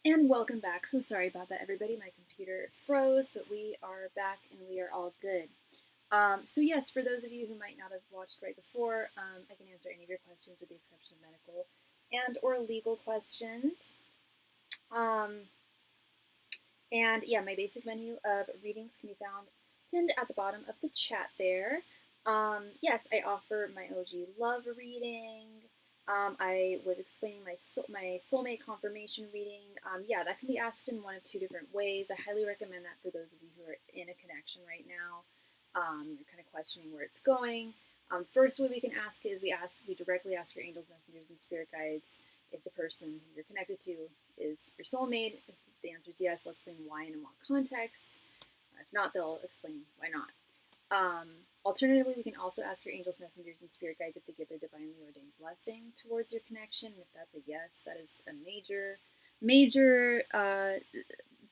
And welcome back. So sorry about that, everybody. My computer froze, but we are back and we are all good. So yes, for those of you who might not have watched right before, I can answer any of your questions with the exception of medical and or legal questions. Um, and yeah, my basic menu of readings can be found pinned at the bottom of the chat there. Yes, I offer my OG love reading. I was explaining my soulmate confirmation reading. Yeah, that can be asked in one of two different ways. I highly recommend that for those of you who are in a connection right now. You're kind of questioning where it's going. First way we can ask is we directly ask your angels, messengers, and spirit guides if the person you're connected to is your soulmate. If the answer is yes, they'll explain why and in what context. If not, they'll explain why not. Alternatively, we can also ask your angels, messengers, and spirit guides if they give their divinely ordained blessing towards your connection. And if that's a yes, that is a major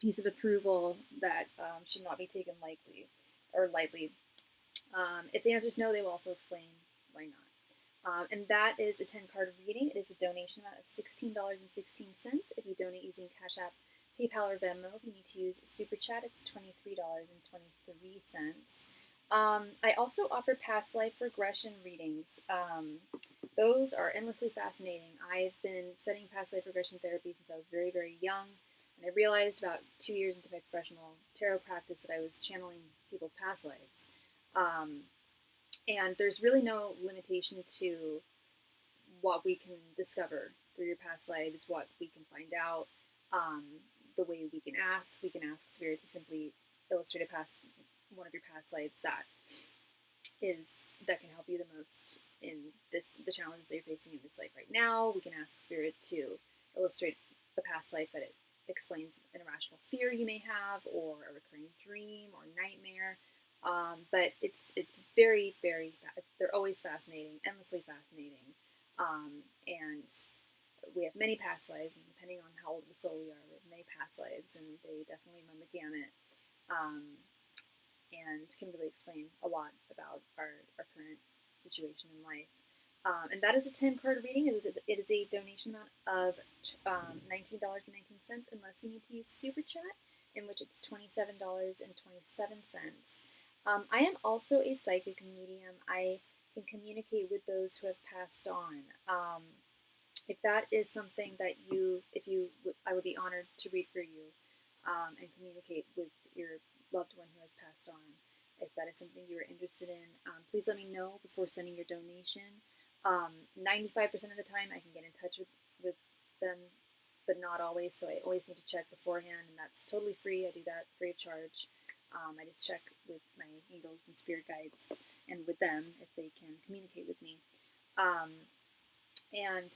piece of approval that should not be taken lightly. If the answer is no, they will also explain why not. And that is a 10-card reading. It is a donation amount of $16.16. If you donate using Cashapp, PayPal, or Venmo, if you need to use SuperChat, it's $23.23. I also offer past life regression readings. Those are endlessly fascinating. I've been studying past life regression therapy since I was very, very young, and I realized about 2 years into my professional tarot practice that I was channeling people's past lives. Um, and there's really no limitation to what we can discover through your past lives, what we can find out, um, the way we can ask. We can ask Spirit to simply illustrate one of your past lives that can help you the most in the challenges that you're facing in this life right now. We can ask Spirit to illustrate the past life that it explains an irrational fear you may have, or a recurring dream or nightmare. But it's very, very, they're always fascinating, endlessly fascinating. And we have many past lives, and depending on how old of a soul we are, we have many past lives, and they definitely run the gamut. And can really explain a lot about our current situation in life. And that is a 10-card reading. It is a donation amount of $19.19, unless you need to use Super Chat, in which it's $27.27. I am also a psychic medium. I can communicate with those who have passed on. If that is something that I would be honored to read for you and communicate with your loved one who has passed on. If that is something you are interested in, please let me know before sending your donation. 95% of the time, I can get in touch with them, but not always. So I always need to check beforehand, and that's totally free. I do that free of charge. I just check with my angels and spirit guides and with them if they can communicate with me. And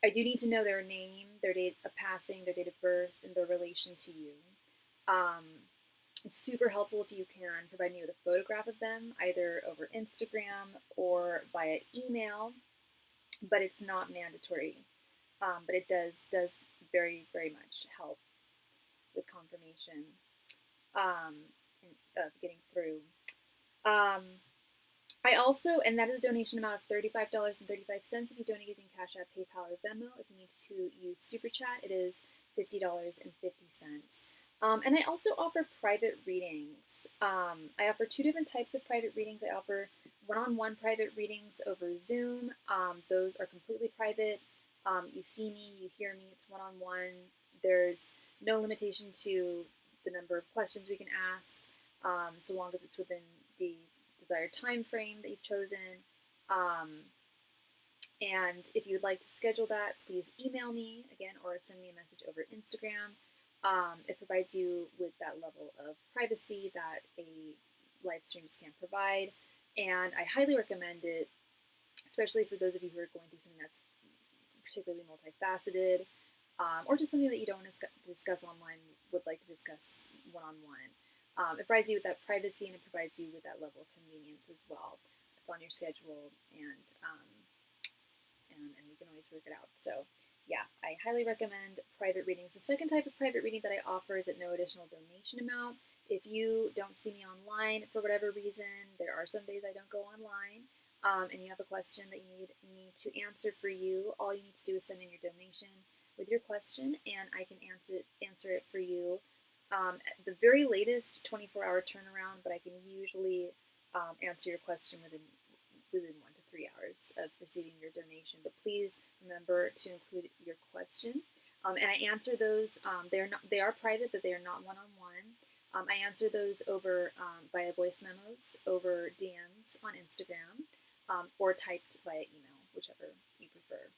I do need to know their name, their date of passing, their date of birth, and their relation to you. It's super helpful if you can provide me with a photograph of them, either over Instagram or via email, but it's not mandatory. But it does very, very much help with confirmation of getting through. I also, and that is a donation amount of $35.35 if you donate using Cash App, PayPal, or Venmo. If you need to use Super Chat, it is $50.50. And I also offer private readings. I offer two different types of private readings. I offer one-on-one private readings over Zoom. Those are completely private. You see me, you hear me, it's one-on-one. There's no limitation to the number of questions we can ask, so long as it's within the desired time frame that you've chosen. And if you'd like to schedule that, please email me again or send me a message over Instagram. It provides you with that level of privacy that a live stream can't provide, and I highly recommend it, especially for those of you who are going through something that's particularly multifaceted, or just something that you don't want to discuss online, would like to discuss one-on-one. It provides you with that privacy, and it provides you with that level of convenience as well. It's on your schedule, and we can always work it out. So yeah, I highly recommend private readings. The second type of private reading that I offer is at no additional donation amount. If you don't see me online for whatever reason, there are some days I don't go online, and you have a question that you need me to answer for you, all you need to do is send in your donation with your question, and I can answer it for you. At the very latest, 24-hour turnaround, but I can usually answer your question within 1 to 3 hours of receiving your donation. But please remember to include your question. And I answer those. They are private, but they are not one-on-one. I answer those over via voice memos, over DMs on Instagram, or typed via email, whichever you prefer.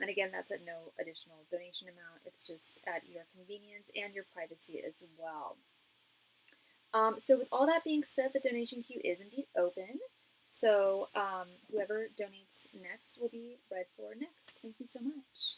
And again, that's at no additional donation amount. It's just at your convenience and your privacy as well. So with all that being said, the donation queue is indeed open. So whoever donates next will be read for next. Thank you so much.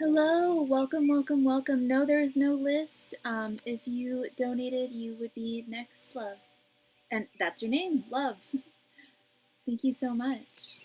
Hello, welcome, welcome, welcome. No, there is no list. If you donated, you would be next, love. And that's your name, love. Thank you so much.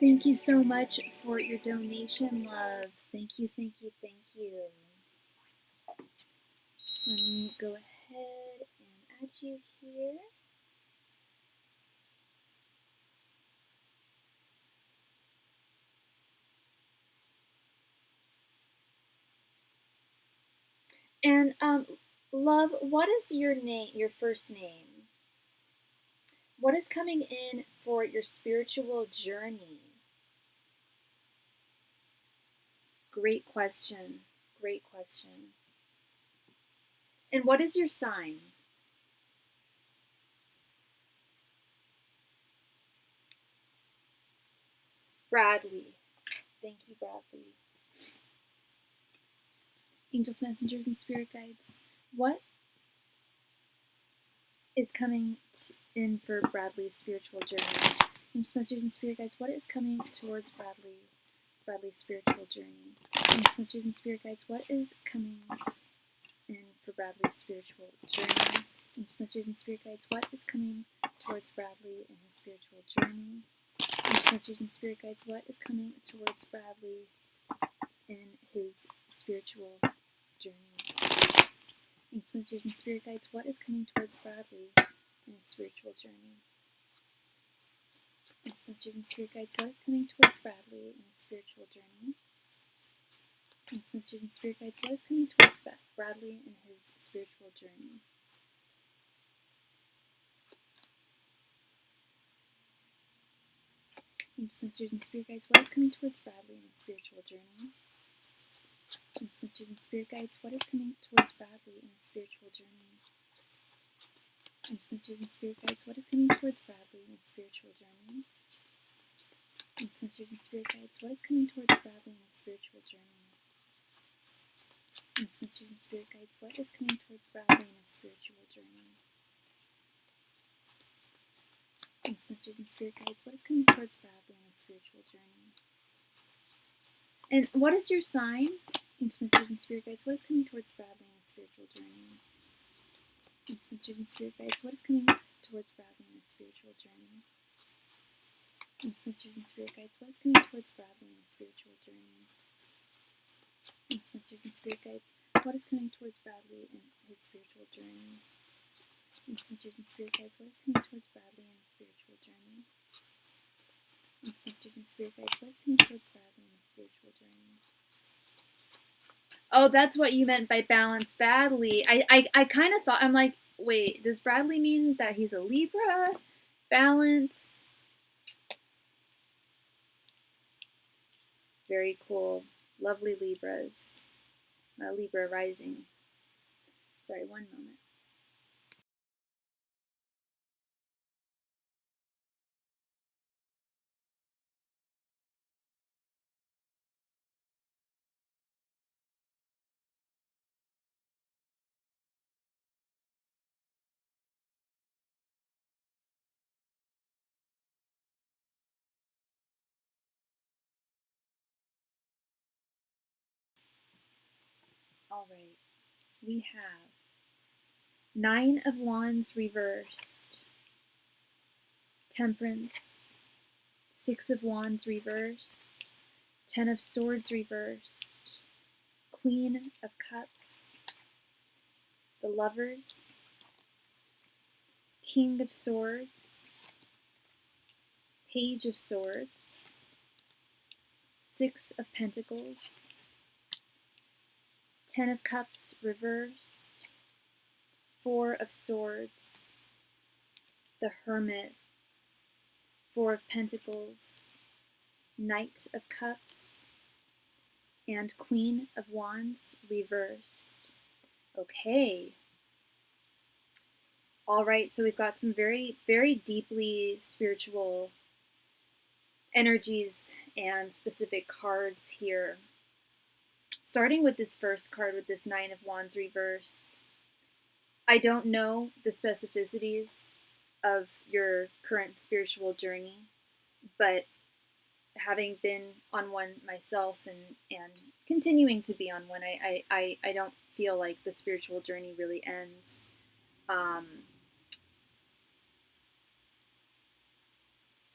Thank you so much for your donation, love. Thank you, thank you, thank you. Let me go ahead and add you here. And love, what is your name, your first name? What is coming in for your spiritual journey? Great question. Great question. And what is your sign? Bradley. Thank you, Bradley. Angels, messengers, and spirit guides. What is coming in for Bradley's spiritual journey? Angels, messengers, and spirit guides. What is coming towards Bradley's spiritual journey? Angels, messengers, and spirit guides. What is coming in for Bradley's spiritual journey? Angels, messengers, and spirit guides. What is coming towards Bradley in his spiritual journey? Angels, messengers, and spirit guides. What is coming towards Bradley in his spiritual journey? Angels, messengers, and spirit guides. What is coming towards Bradley in his spiritual journey? Angels, messengers, and spirit guides. What is coming towards Bradley in his spiritual journey? Angels, messengers, and spirit guides. What is coming towards Bradley in his spiritual journey? Angels, messengers, and spirit guides. What is coming towards Bradley in his spiritual journey? Angels, messengers, and spirit guides. What is coming towards Bradley in his spiritual journey? Angels, messengers, and spirit guides. What is coming towards Bradley in his spiritual journey? Angels, messengers, and spirit guides. What is coming towards Bradley in his spiritual journey? Angels, messengers, and spirit guides. What is coming towards Bradley in his spiritual journey? Angels, messengers, and spirit guides. What is coming towards Bradley in his spiritual journey? And what is your sign? Angels, messengers, and spirit guides. What is coming towards Bradley in his spiritual journey? Angels, messengers, and spirit guides. What is coming towards Bradley in his spiritual journey? Angels, messengers, and spirit guides. What is coming towards Bradley in his spiritual journey? Angels, messengers, and spirit guides. What is coming towards Bradley in his spiritual journey? Angels, messengers, and spirit guides. What is coming towards Bradley in his spiritual journey? Angels, messengers, and spirit guides. What is coming towards Bradley in his spiritual journey? Oh, that's what you meant by balance badly. I kind of thought, I'm like, wait, does Bradley mean that he's a Libra? Balance? Very cool. Lovely Libras. Libra rising. Sorry, one moment. All right. We have 9 of Wands reversed, Temperance, 6 of Wands reversed, 10 of Swords reversed, Queen of Cups, the Lovers, King of Swords, Page of Swords, 6 of Pentacles, 10 of Cups reversed, 4 of Swords, the Hermit, 4 of Pentacles, Knight of Cups, and Queen of Wands reversed. Okay. All right, so we've got some very, very deeply spiritual energies and specific cards here. Starting with this first card with this 9 of Wands reversed. I don't know the specificities of your current spiritual journey, but having been on one myself and continuing to be on one, I don't feel like the spiritual journey really ends.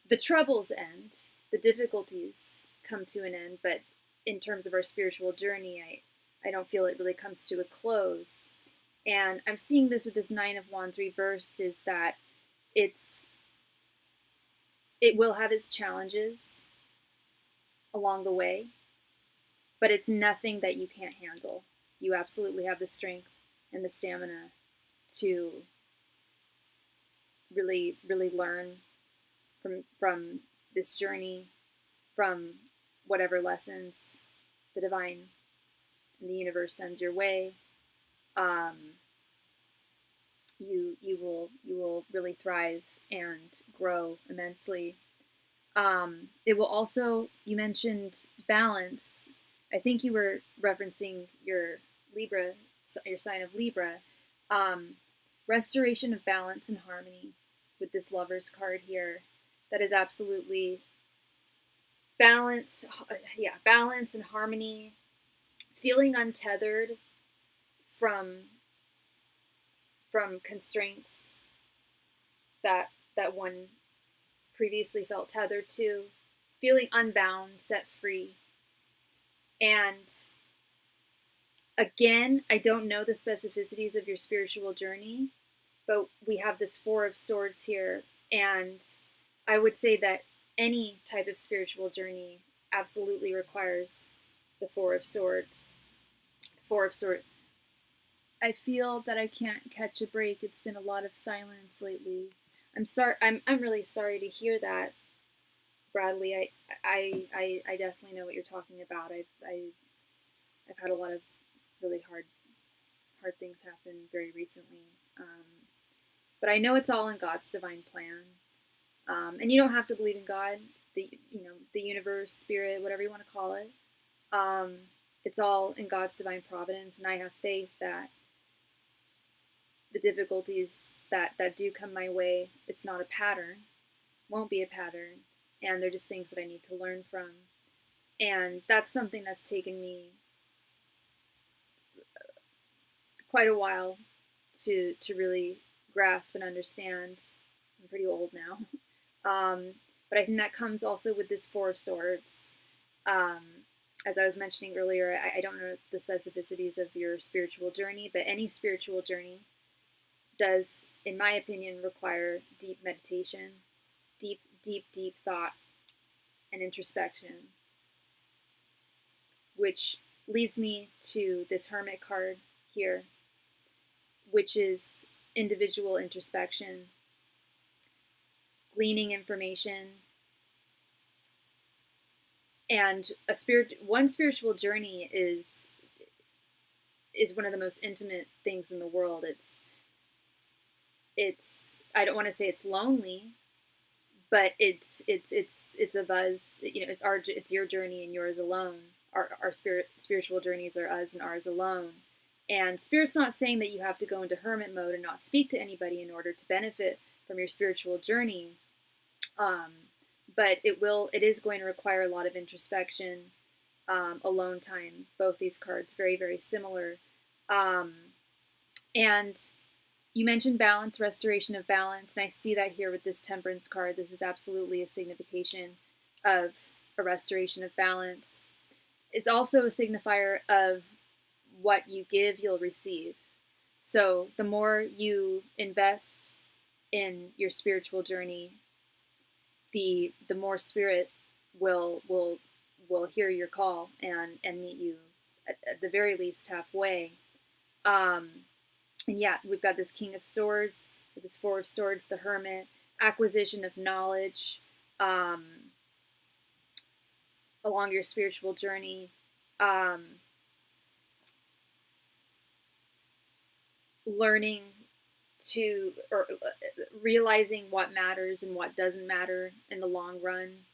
The troubles end, the difficulties come to an end, but in terms of our spiritual journey, I don't feel it really comes to a close. And I'm seeing this with this 9 of Wands reversed, is that it will have its challenges along the way, but it's nothing that you can't handle. You absolutely have the strength and the stamina to really, really learn from this journey, from whatever lessons the divine and the universe sends your way. You will really thrive and grow immensely. It will also, you mentioned balance. I think you were referencing your Libra, your sign of Libra. Restoration of balance and harmony with this Lover's card here. That is absolutely balance. Yeah, balance and harmony. Feeling untethered from constraints that one previously felt tethered to, feeling unbound, set free. And again, I don't know the specificities of your spiritual journey, but we have this 4 of Swords here, and I would say that any type of spiritual journey absolutely requires the 4 of Swords. The 4 of Swords. I feel that I can't catch a break. It's been a lot of silence lately. I'm sorry. I'm really sorry to hear that, Bradley. I definitely know what you're talking about. I've had a lot of really hard things happen very recently. But I know it's all in God's divine plan. And you don't have to believe in God, the universe, spirit, whatever you want to call it. It's all in God's divine providence, and I have faith that the difficulties that do come my way, it's not a pattern, won't be a pattern, and they're just things that I need to learn from. And that's something that's taken me quite a while to really grasp and understand. I'm pretty old now. But I think that comes also with this 4 of Swords. As I was mentioning earlier, I don't know the specificities of your spiritual journey, but any spiritual journey does, in my opinion, require deep meditation, deep thought and introspection, which leads me to this Hermit card here, which is individual introspection, gleaning information, and one spiritual journey is one of the most intimate things in the world. It's I don't want to say it's lonely, but it's a buzz. It's your journey and yours alone. Our spiritual journeys are us and ours alone. And Spirit's not saying that you have to go into hermit mode and not speak to anybody in order to benefit from your spiritual journey. But it is going to require a lot of introspection, alone time. Both these cards very, very similar. And you mentioned balance, restoration of balance, and I see that here with this Temperance card. This is absolutely a signification of a restoration of balance. It's also a signifier of what you give, you'll receive. So the more you invest in your spiritual journey, the more spirit will hear your call and meet you at the very least halfway. And yeah, we've got this King of Swords, with this Four of Swords, the Hermit, acquisition of knowledge along your spiritual journey. Learning to, or realizing what matters and what doesn't matter in the long run.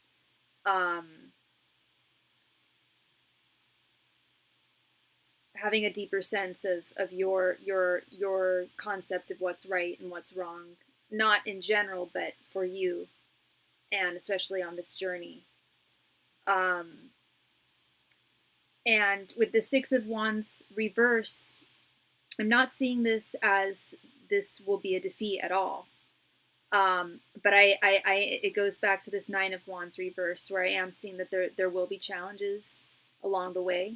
Having a deeper sense of your concept of what's right and what's wrong, not in general, but for you, and especially on this journey. And with the Six of Wands reversed, I'm not seeing this as this will be a defeat at all. But it goes back to this Nine of Wands reversed, where I am seeing that there will be challenges along the way.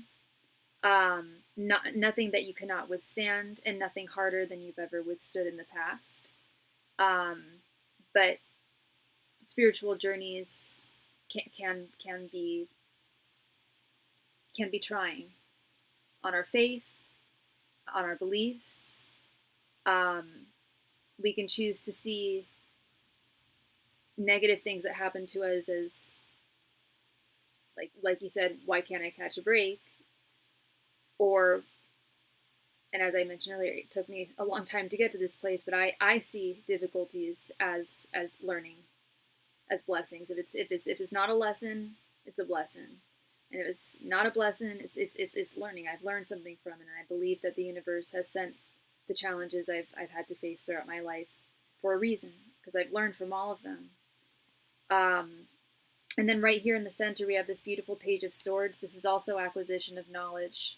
Nothing that you cannot withstand, and nothing harder than you've ever withstood in the past. But spiritual journeys can be trying on our faith, on our beliefs. We can choose to see negative things that happen to us as, like you said, why can't I catch a break? Or, and as I mentioned earlier, it took me a long time to get to this place, but I see difficulties as learning, as blessings. If it's not a lesson, it's a blessing. And if it's not a blessing, it's learning. I've learned something from it, and I believe that the universe has sent the challenges I've had to face throughout my life for a reason, because I've learned from all of them. And then right here in the center, we have this beautiful Page of Swords. This is also acquisition of knowledge,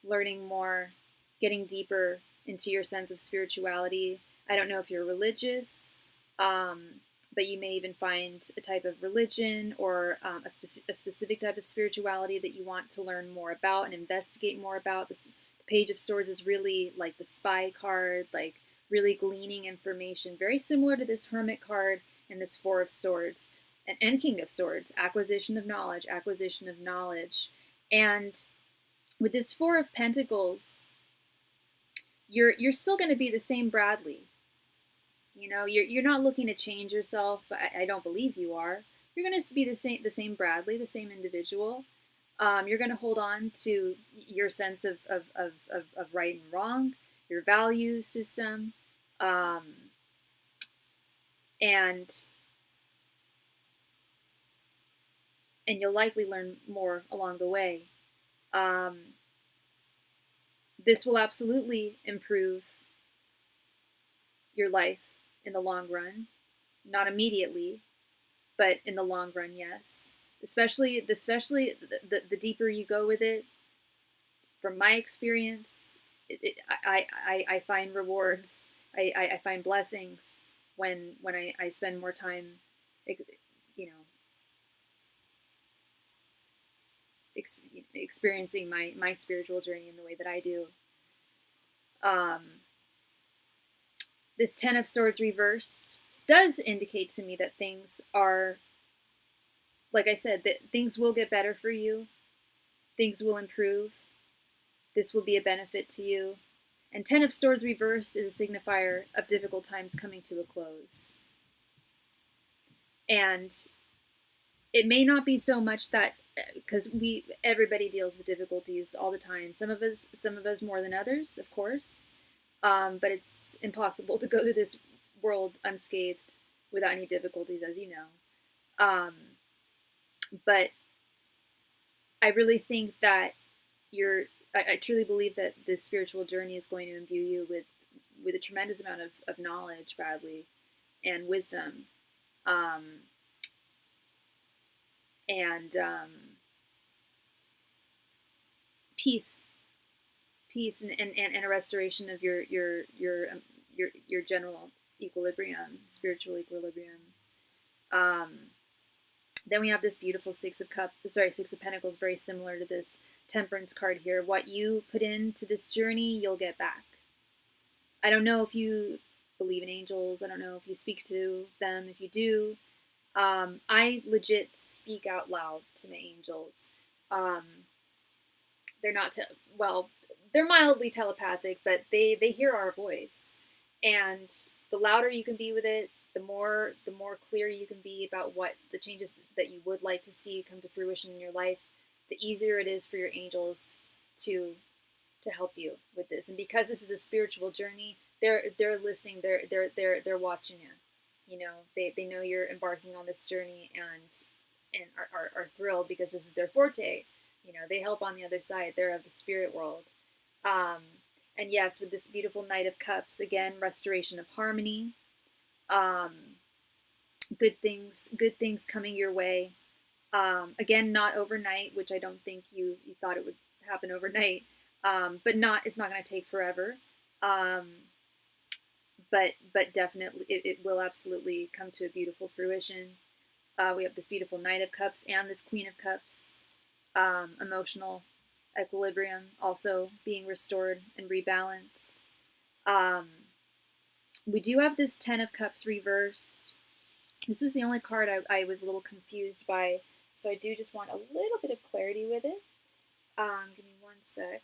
learning more, getting deeper into your sense of spirituality. I don't know if you're religious, but you may even find a type of religion or a specific type of spirituality that you want to learn more about and investigate more about. The Page of Swords is really like the spy card, like really gleaning information, very similar to this Hermit card and this Four of Swords and King of Swords, acquisition of knowledge, acquisition of knowledge. And with this Four of Pentacles, you're still going to be the same Bradley. You know, you're not looking to change yourself. I don't believe you are. You're going to be the same Bradley, the same individual. You're going to hold on to your sense of right and wrong, your value system, and you'll likely learn more along the way. This will absolutely improve your life in the long run. Not immediately, but in the long run, yes. Especially the deeper you go with it. From my experience, I find rewards. I find blessings when I spend more time, experiencing my spiritual journey in the way that I do. This Ten of Swords reverse does indicate to me that things are, like I said, that things will get better for you. Things will improve. This will be a benefit to you. And Ten of Swords reversed is a signifier of difficult times coming to a close. And it may not be so much that, because everybody deals with difficulties all the time. Some of us more than others, of course. But it's impossible to go through this world unscathed without any difficulties, as you know. But I really think that I truly believe that this spiritual journey is going to imbue you with a tremendous amount of knowledge, Bradley, and wisdom, and peace peace and a restoration of your general equilibrium, spiritual equilibrium. Then we have this beautiful Six of Pentacles, very similar to this Temperance card here. What you put into this journey, you'll get back. I don't know if you believe in angels. I don't know if you speak to them. If you do, I legit speak out loud to my angels. They're not, they're mildly telepathic, but they hear our voice. And the louder you can be with it, the more clear you can be about what the changes that you would like to see come to fruition in your life, the easier it is for your angels to help you with this. And because this is a spiritual journey, they're listening, they're watching you. You know, they know you're embarking on this journey and are thrilled because this is their forte. You know, they help on the other side. They're of the spirit world. And yes, with this beautiful Knight of Cups, again, restoration of harmony. Good things coming your way. Again, not overnight, which I don't think you thought it would happen overnight. But it's not going to take forever. But definitely it will absolutely come to a beautiful fruition. We have this beautiful Knight of Cups and this Queen of Cups. Emotional equilibrium also being restored and rebalanced. We do have this Ten of Cups reversed. This was the only card I was a little confused by, so I do just want a little bit of clarity with it. Give me one sec,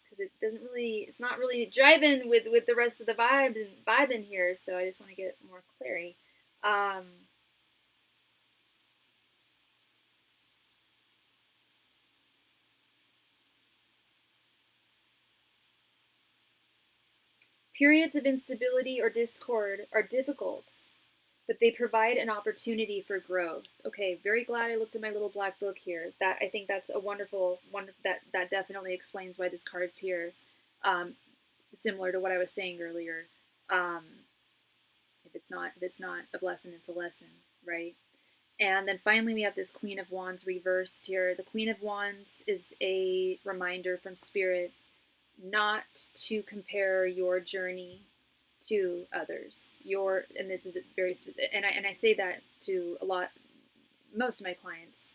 because it's not really driving with the rest of the vibe in here, so I just want to get more clarity. Periods of instability or discord are difficult, but they provide an opportunity for growth. Okay, very glad I looked at my little black book here. I think that's a wonderful that definitely explains why this card's here. Similar to what I was saying earlier. If it's not a blessing, it's a lesson, right? And then finally we have this Queen of Wands reversed here. The Queen of Wands is a reminder from Spirit not to compare your journey to others. And this is very, and I say that to most of my clients,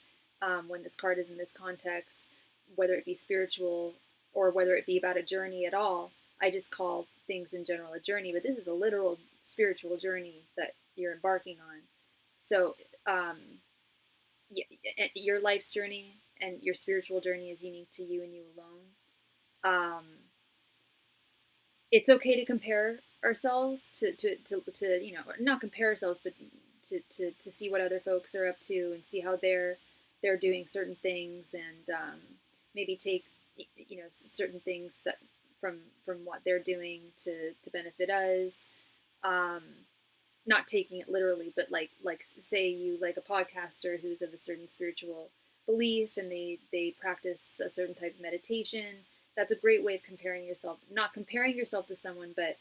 when this card is in this context, whether it be spiritual or whether it be about a journey at all. I just call things in general a journey, but this is a literal spiritual journey that you're embarking on. So your life's journey and your spiritual journey is unique to you and you alone. It's okay to compare ourselves to not compare ourselves, but to see what other folks are up to and see how they're doing certain things, and maybe take certain things that from what they're doing to benefit us. Not taking it literally, but like say you like a podcaster who's of a certain spiritual belief and they practice a certain type of meditation. That's a great way of comparing yourself. Not comparing yourself to someone, but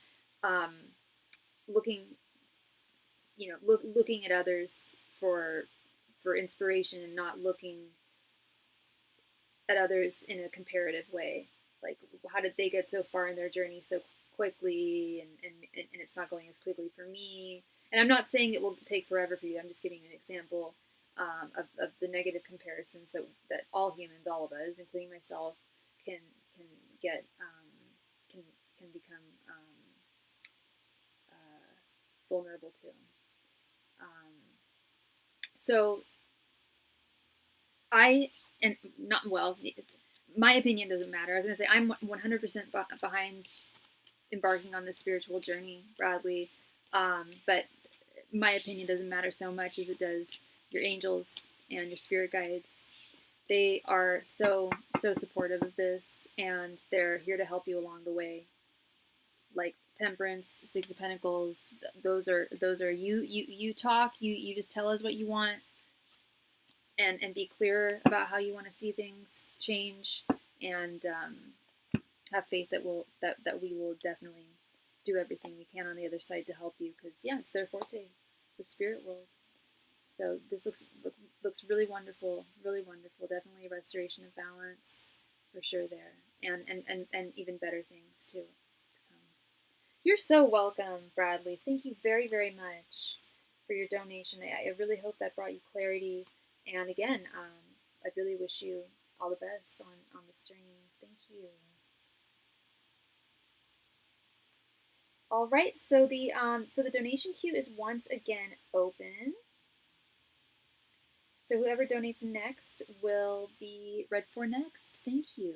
looking at others for inspiration, and not looking at others in a comparative way. Like, how did they get so far in their journey so quickly, and it's not going as quickly for me. And I'm not saying it will take forever for you. I'm just giving an example of the negative comparisons that all humans, all of us, including myself, can get can become vulnerable to. So my opinion doesn't matter. I was going to say I'm 100% behind embarking on this spiritual journey, Bradley. But my opinion doesn't matter so much as it does your angels and your spirit guides. They are so supportive of this, and they're here to help you along the way. Like Temperance, Six of Pentacles, those are you talk, you just tell us what you want, and be clear about how you want to see things change, and have faith that we will definitely do everything we can on the other side to help you, because it's their forte. It's the spirit world. So this looks really wonderful, really wonderful. Definitely a restoration of balance for sure there. and even better things to come. You're so welcome, Bradley. Thank you very, very much for your donation. I really hope that brought you clarity. And again, I really wish you all the best on this journey. Thank you. All right, so the donation queue is once again open. So whoever donates next will be read for next. Thank you.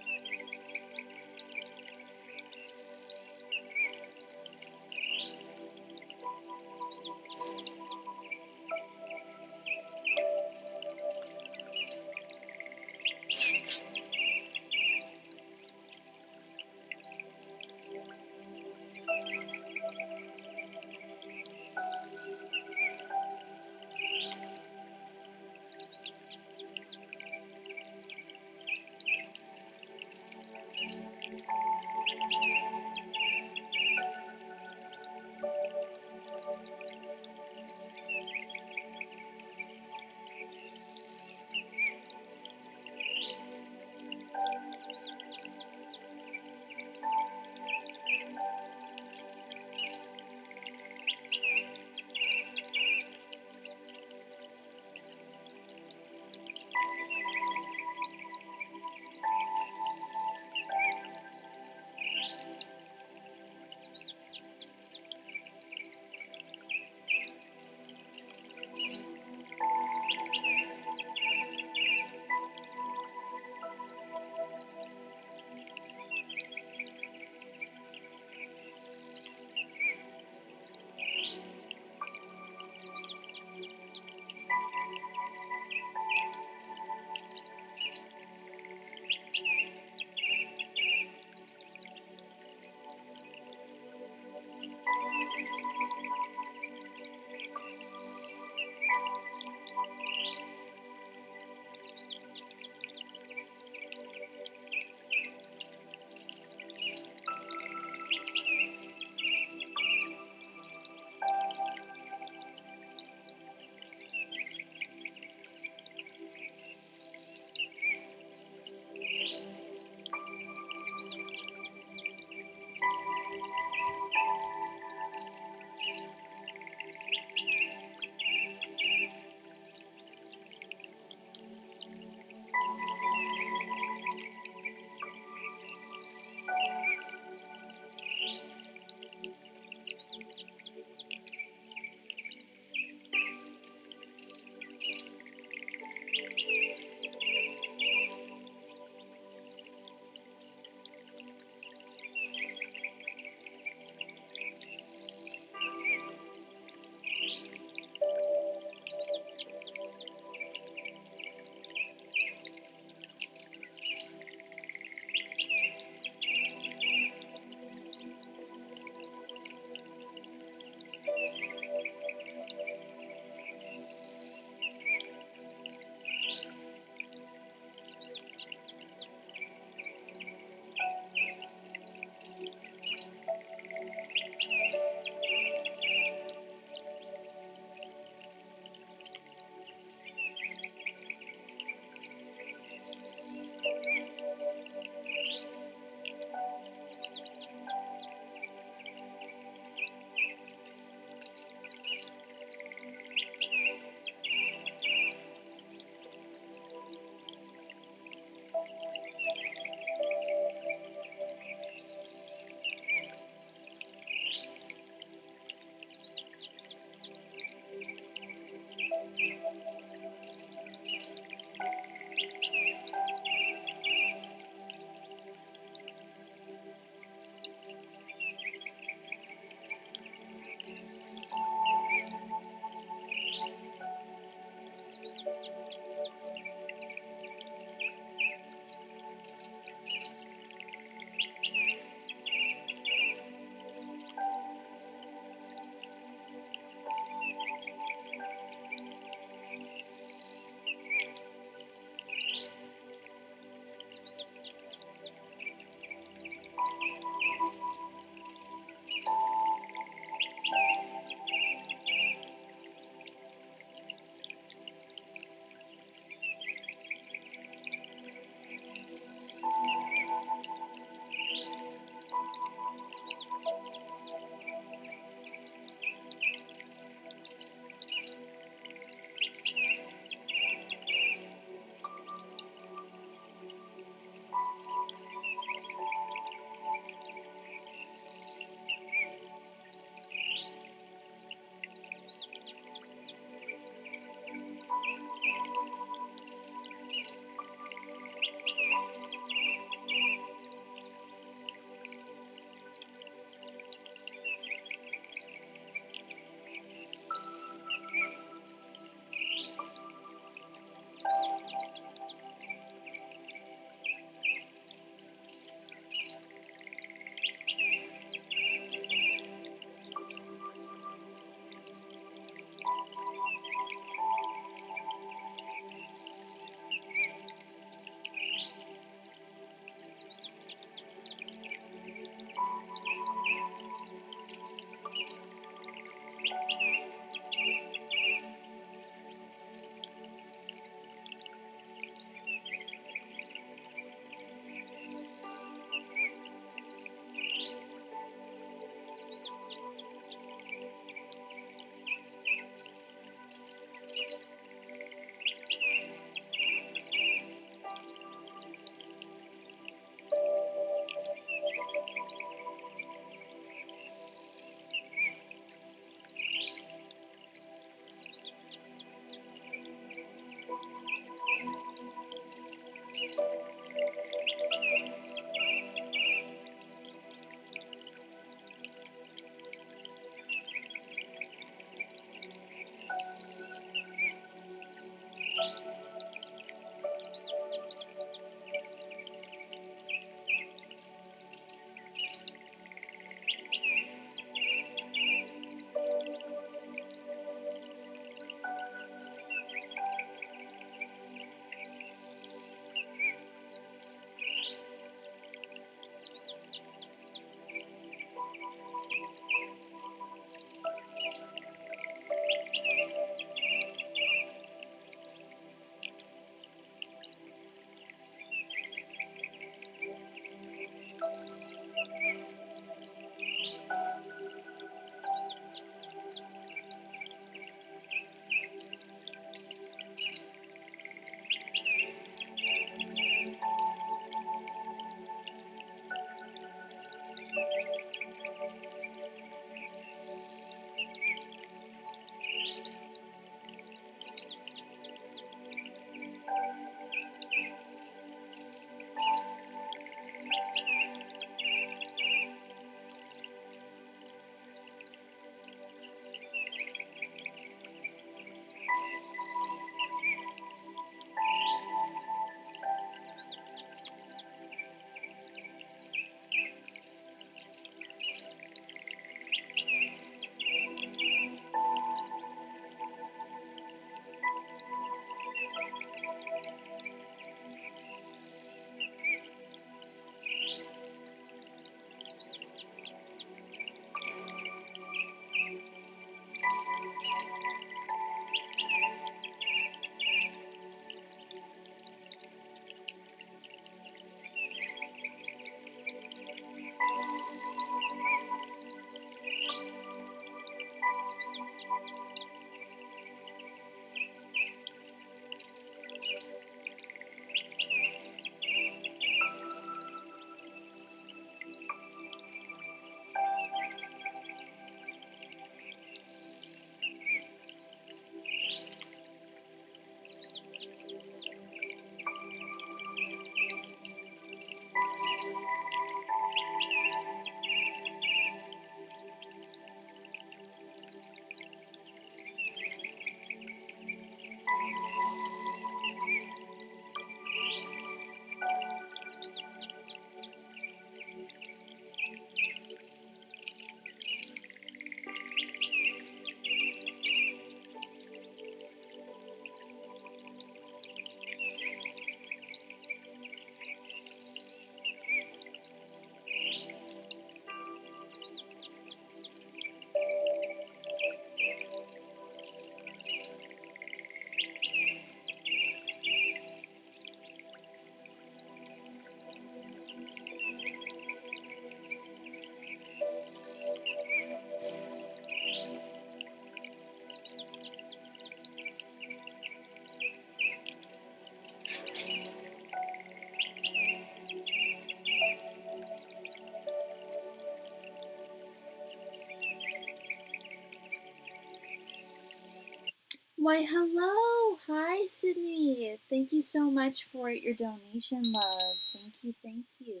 Why, hello! Hi, Sydney! Thank you so much for your donation, love. Thank you, thank you.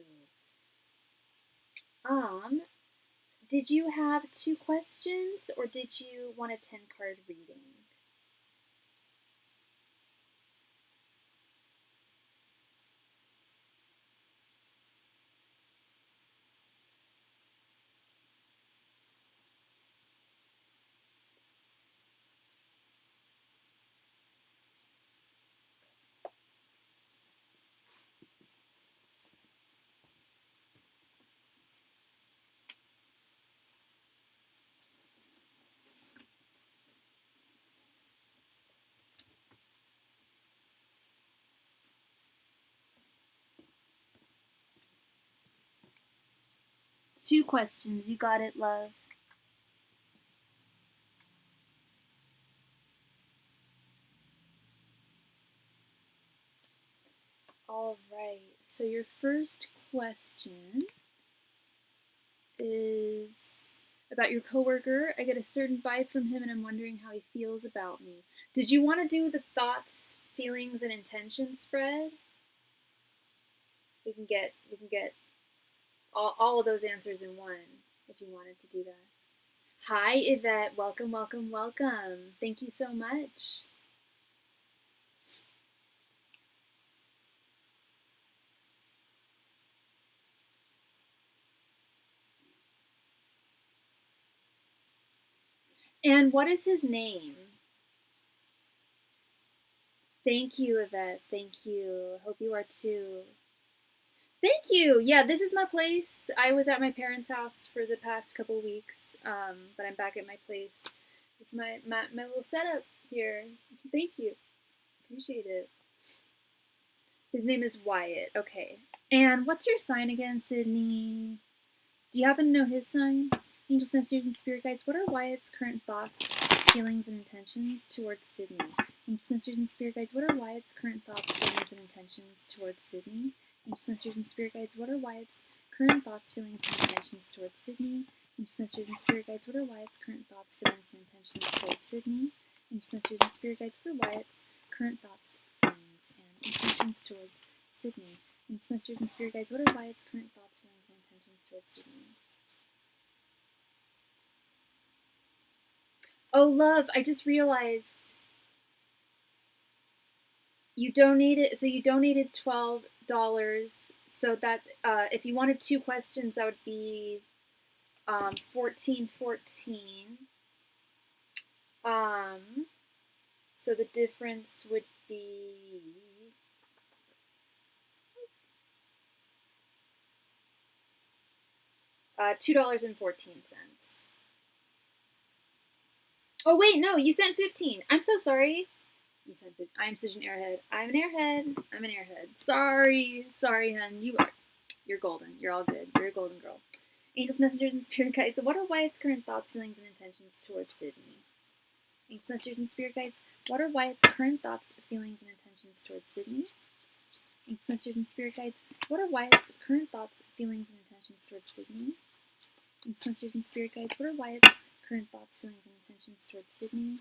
Did you have 2 questions, or did you want a 10-card reading? Two questions, you got it, love. All right, so your first question is about your coworker. I get a certain vibe from him and I'm wondering how he feels about me. Did you want to do the thoughts, feelings, and intentions spread? we can get all of those answers in one if you wanted to do that. Hi, Yvette. Welcome, welcome, welcome. Thank you so much. And what is his name? Thank you, Yvette. Thank you. Hope you are too. Thank you. Yeah, this is my place. I was at my parents' house for the past couple weeks, but I'm back at my place. It's my little setup here. Thank you. Appreciate it. His name is Wyatt. Okay. And what's your sign again, Sydney? Do you happen to know his sign? Angels, messengers, and spirit guides, what are Wyatt's current thoughts, feelings, and intentions towards Sydney? Angels, messengers, and spirit guides, what are Wyatt's current thoughts, feelings, and intentions towards Sydney? Angels, messengers, and spirit guides, what are Wyatt's current thoughts, feelings, and intentions towards Sydney? Angels, messengers, and spirit guides, what are Wyatt's current thoughts, feelings, and intentions towards Sydney? Angels, messengers, and spirit guides, what are Wyatt's current thoughts, feelings, and intentions towards Sydney? Angels, messengers, and spirit guides, what are Wyatt's current thoughts, feelings, and intentions towards Sydney? Oh, love, I just realized you donated, so you donated $12. So that, if you wanted 2 questions, that would be $14.14. So the difference would be, $2.14. Oh wait, no, you sent 15. I'm so sorry. You said that I'm such an airhead. I'm an airhead. I'm an airhead. Sorry, hun. You're golden. You're all good. You're a golden girl. Angels, messengers, and spirit guides. What are Wyatt's current thoughts, feelings, and intentions towards Sydney? Angels, messengers, and spirit guides. What are Wyatt's current thoughts, feelings, and intentions towards Sydney? Angels, messengers, and spirit guides. What are Wyatt's current thoughts, feelings, and intentions towards Sydney? Angels, messengers, and spirit guides. What are Wyatt's current thoughts, feelings, and intentions towards Sydney?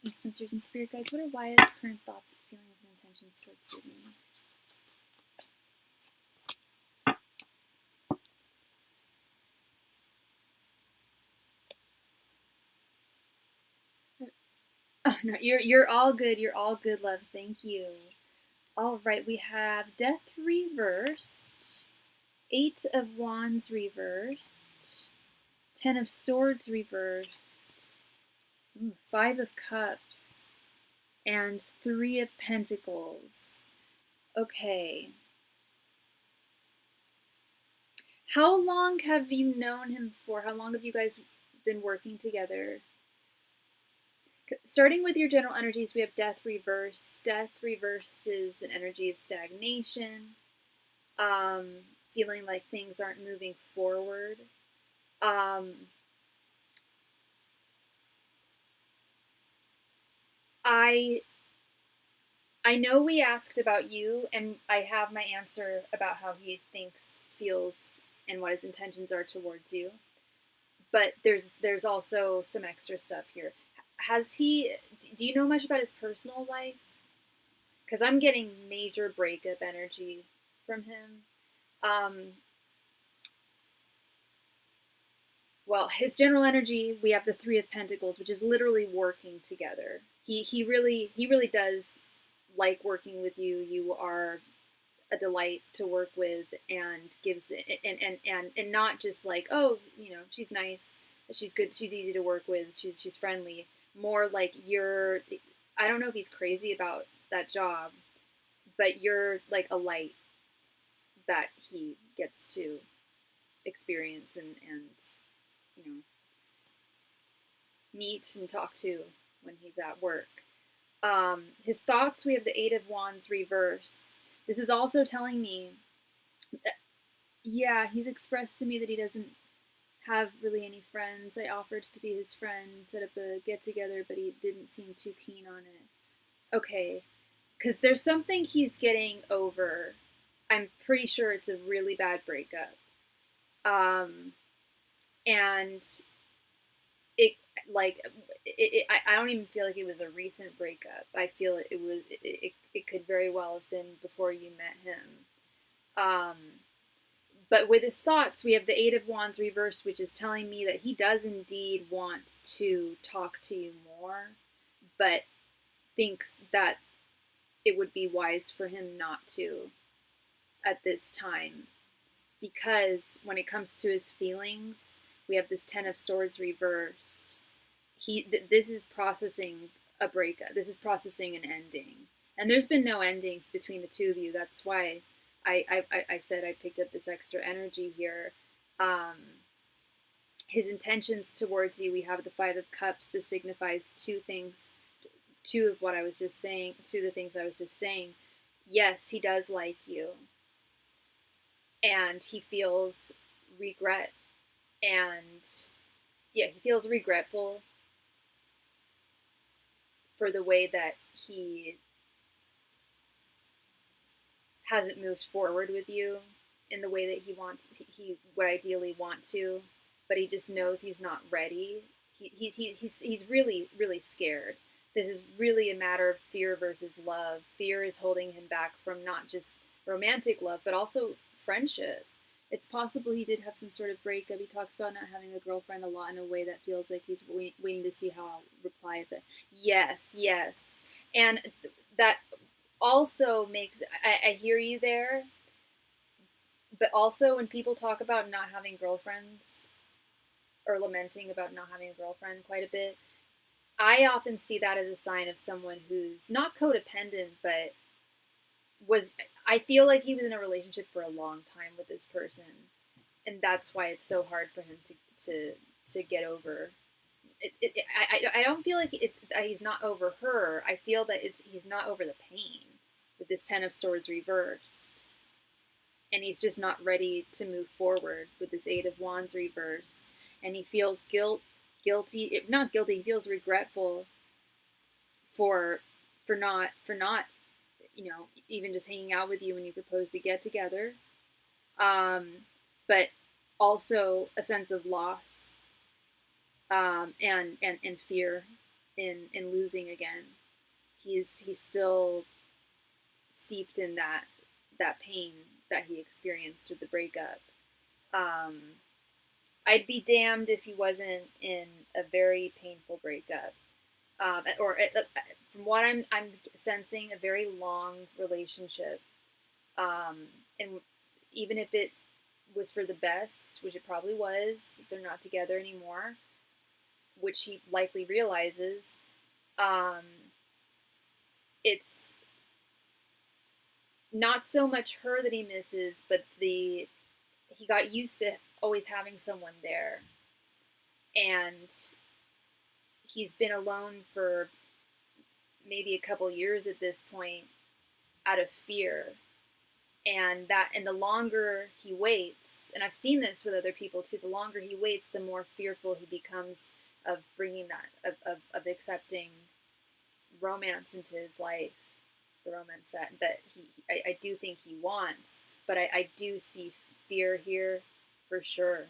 Angels, messengers, and spirit guides. What are Wyatt's current thoughts, feelings, and intentions towards Sydney? Oh no, you're all good. You're all good, love. Thank you. All right, we have Death reversed, 8 of Wands reversed, 10 of Swords reversed, 5 of Cups, and 3 of Pentacles. Okay. How long have you known him for? How long have you guys been working together? Starting with your general energies, we have Death reversed. Death reversed is an energy of stagnation, feeling like things aren't moving forward. I know we asked about you, and I have my answer about how he thinks, feels, and what his intentions are towards you. But there's also some extra stuff here. Has he? Do you know much about his personal life? Because I'm getting major breakup energy from him. Well, his general energy, we have the 3 of Pentacles, which is literally working together. He really does like working with you. You are a delight to work with, and gives and not just like, oh, she's nice, she's good, she's easy to work with, she's friendly. More like I don't know if he's crazy about that job, but you're like a light that he gets to experience and meet and talk to when he's at work. His thoughts, we have the 8 of Wands reversed. This is also telling me that, yeah, he's expressed to me that he doesn't have really any friends. I offered to be his friend, set up a get-together, but he didn't seem too keen on it. Okay, because there's something he's getting over. I'm pretty sure it's a really bad breakup. And I don't even feel like it was a recent breakup. I feel it could very well have been before you met him. But with his thoughts, we have the Eight of Wands reversed, which is telling me that he does indeed want to talk to you more, but thinks that it would be wise for him not to at this time. Because when it comes to his feelings, we have this Ten of Swords reversed. This is processing a breakup. This is processing an ending. And there's been no endings between the two of you. That's why I said I picked up this extra energy here. His intentions towards you, we have the Five of Cups. This signifies two things, two of what I was just saying, two of the things I was just saying. Yes, he does like you. And he feels regret. And yeah, he feels regretful for the way that he hasn't moved forward with you in the way that he would ideally want to, but he just knows he's not ready. He's really, really scared. This is really a matter of fear versus love. Fear is holding him back from not just romantic love, but also friendship. It's possible he did have some sort of breakup. He talks about not having a girlfriend a lot in a way that feels like he's waiting to see how I'll reply with it. Yes, yes. And that also makes, I hear you there, but also when people talk about not having girlfriends or lamenting about not having a girlfriend quite a bit, I often see that as a sign of someone who's not codependent, but I feel like he was in a relationship for a long time with this person, and that's why it's so hard for him to get over. I don't feel like it's that he's not over her. I feel that he's not over the pain with this Ten of Swords reversed, and he's just not ready to move forward with this Eight of Wands reverse, and he feels guilty, not guilty. He feels regretful for not even just hanging out with you when you propose to get together, but also a sense of loss, and fear in losing again. He's still steeped in that pain that he experienced with the breakup. I'd be damned if he wasn't in a very painful breakup, or from what I'm sensing, a very long relationship. And even if it was for the best, which it probably was, they're not together anymore, which he likely realizes. It's not so much her that he misses, but he got used to always having someone there, and he's been alone for maybe a couple years at this point out of fear, and the longer he waits, and I've seen this with other people too, the longer he waits, the more fearful he becomes of bringing that, of accepting romance into his life, the romance that I do think he wants, but I do see fear here for sure,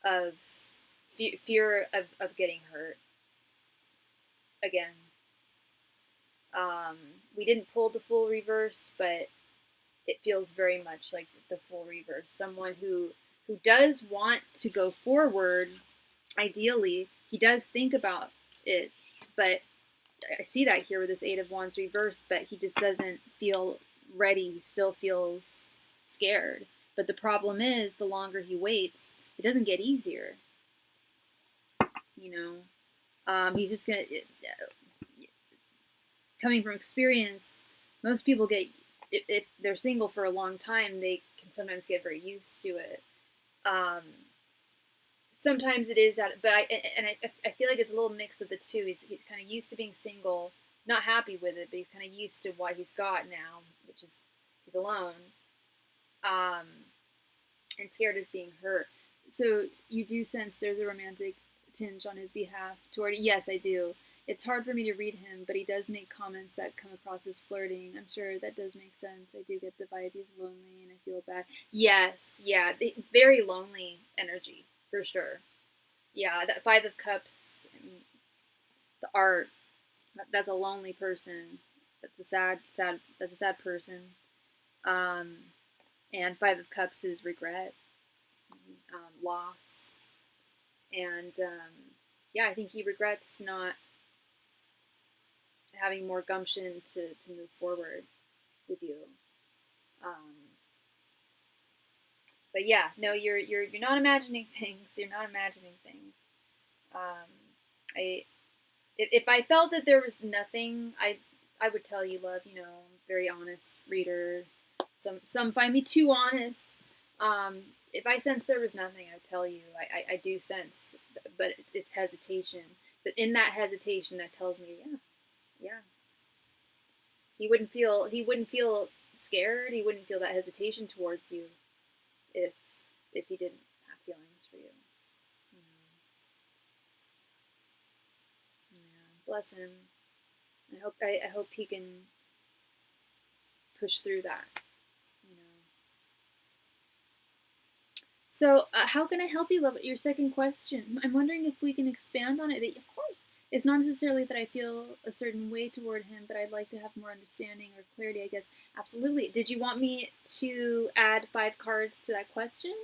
of fear of getting hurt again. We didn't pull the full reverse, but it feels very much like the full reverse. Someone who does want to go forward, ideally, he does think about it, but I see that here with this Eight of Wands reversed, but he just doesn't feel ready. He still feels scared. But the problem is, the longer he waits, it doesn't get easier. He's just gonna. Coming from experience, most people get, if they're single for a long time, they can sometimes get very used to it. Sometimes it is, but I feel like it's a little mix of the two. He's kind of used to being single. He's not happy with it, but he's kind of used to what he's got now, which is he's alone, and scared of being hurt. So you do sense there's a romantic tinge on his behalf toward. Yes, I do. It's hard for me to read him, but he does make comments that come across as flirting. I'm sure that does make sense. I do get the vibe he's lonely, and I feel bad. Yes, yeah, very lonely energy, for sure. Yeah, that Five of Cups, the art, that's a lonely person. That's a sad person. And Five of Cups is regret, loss, and yeah, I think he regrets not having more gumption to move forward with you. But yeah, no, you're not imagining things. You're not imagining things. I if I felt that there was nothing, I would tell you, love. You know, I'm a very honest reader. Some find me too honest. If I sense there was nothing, I would tell you. I do sense, but it's hesitation. But in that hesitation, that tells me, yeah. He wouldn't feel scared. He wouldn't feel that hesitation towards you if he didn't have feelings for you. Yeah, bless him. I hope he can push through that. You know. So how can I help you, love? Your second question. I'm wondering if we can expand on it. But of course, it's not necessarily that I feel a certain way toward him, but I'd like to have more understanding or clarity, I guess. Absolutely. Did you want me to add 5 cards to that question?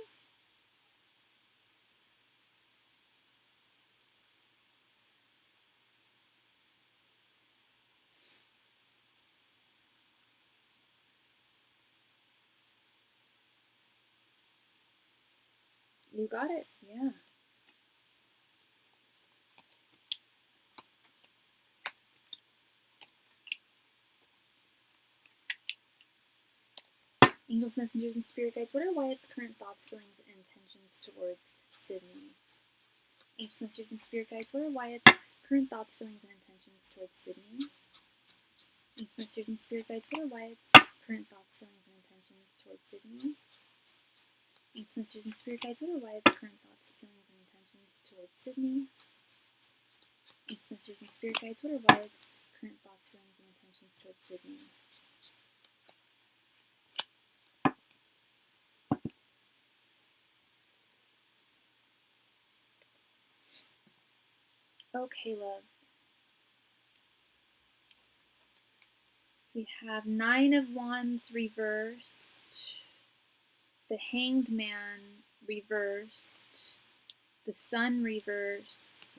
You got it. Yeah. Angels, messengers, and spirit guides, what are Wyatt's current thoughts, feelings, and intentions towards Sydney? Angels, messengers, and spirit guides, what are Wyatt's current thoughts, feelings, and intentions towards Sydney? Angels, messengers, and spirit guides, what are Wyatt's current thoughts, feelings, and intentions towards Sydney? Angels, messengers, and spirit guides, what are Wyatt's current thoughts, feelings, and intentions towards Sydney? Angels, messengers, and spirit guides, what are Wyatt's current thoughts, feelings, and intentions towards Sydney? Okay, love. We have 9 of Wands reversed, the Hanged Man reversed, the Sun reversed,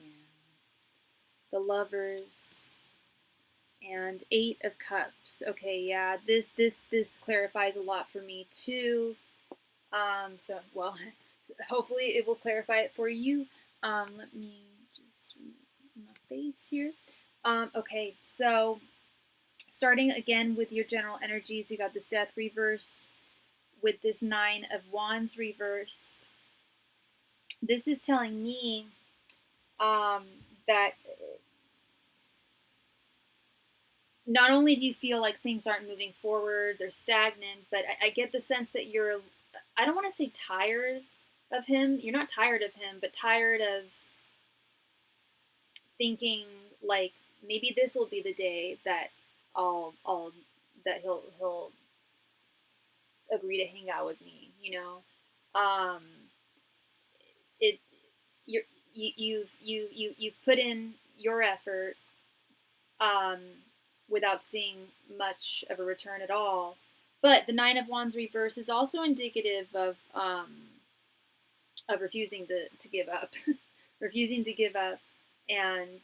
the Lovers, and 8 of Cups. Okay, yeah, this clarifies a lot for me too. So well, hopefully it will clarify it for you. Let me just remove my face here. Okay, so starting again with your general energies, we got this Death reversed with this 9 of Wands reversed. This is telling me that not only do you feel like things aren't moving forward, they're stagnant, but I get the sense that you're, I don't want to say tired of him. You're not tired of him, but tired of thinking like maybe this will be the day that that he'll agree to hang out with me, you know. Um, it you're, you've put in your effort um, without seeing much of a return at all. But the 9 of Wands reverse is also indicative of refusing to give up, refusing to give up, and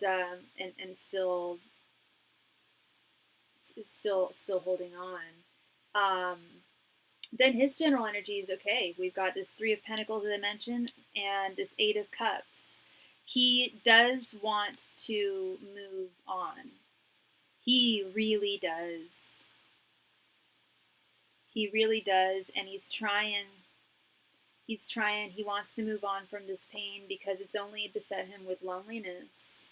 still holding on. Then his general energy is okay. We've got this 3 of Pentacles, as I mentioned, and this 8 of Cups. He does want to move on. He really does. He really does, and he's trying. He's trying. He wants to move on from this pain because it's only beset him with loneliness.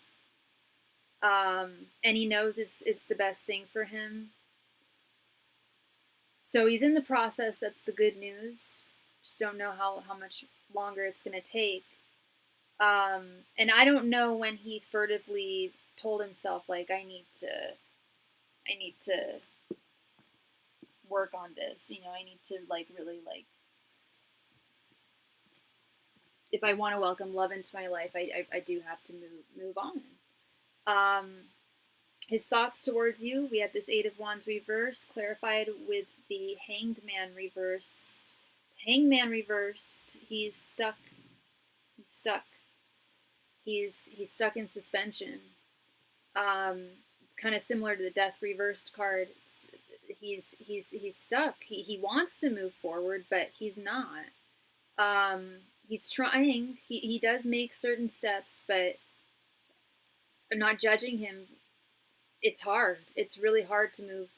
And he knows it's the best thing for him. So he's in the process. That's the good news. Just don't know how much longer it's going to take. And I don't know when he furtively told himself, like, I need to work on this. You know, I need to, like, really, like, if I want to welcome love into my life, I do have to move on. His thoughts towards you, we had this Eight of Wands reversed, clarified with the Hanged Man reversed. Hangman reversed, he's stuck. He's stuck. He's stuck in suspension. It's kind of similar to the Death reversed card. He's stuck. He wants to move forward, but he's not. He's trying. He does make certain steps, but I'm not judging him. It's hard. It's really hard to move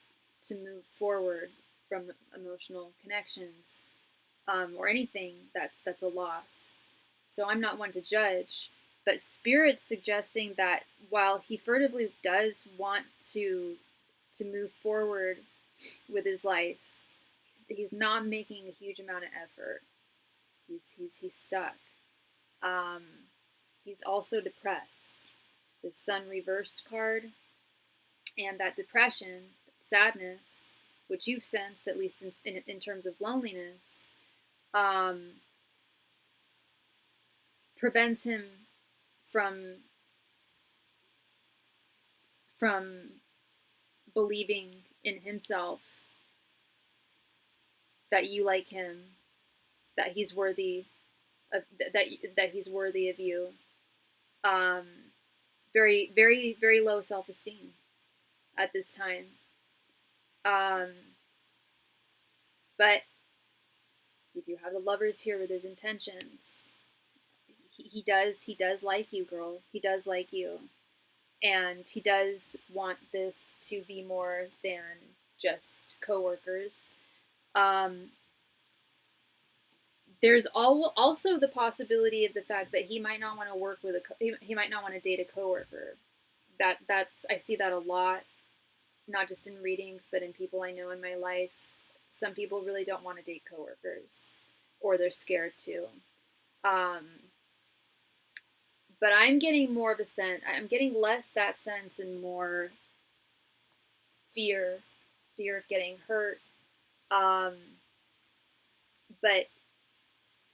forward from emotional connections, or anything that's a loss. So I'm not one to judge, but Spirit's suggesting that while he furtively does want to move forward with his life, he's not making a huge amount of effort. He's stuck. He's also depressed. The Sun reversed card, and that depression, sadness, which you've sensed at least in terms of loneliness, prevents him from believing in himself, that you like him, that he's worthy of that he's worthy of you. Very, very, very low self-esteem at this time. But we do have the Lovers here with his intentions. He does like you, girl. He does like you. And he does want this to be more than just coworkers. There's also the possibility of the fact that he might not want to work with he might not want to date a coworker. That's I see that a lot, not just in readings, but in people I know in my life. Some people really don't want to date coworkers, or they're scared to. But I'm getting more of a sense. I'm getting less that sense and more fear of getting hurt. But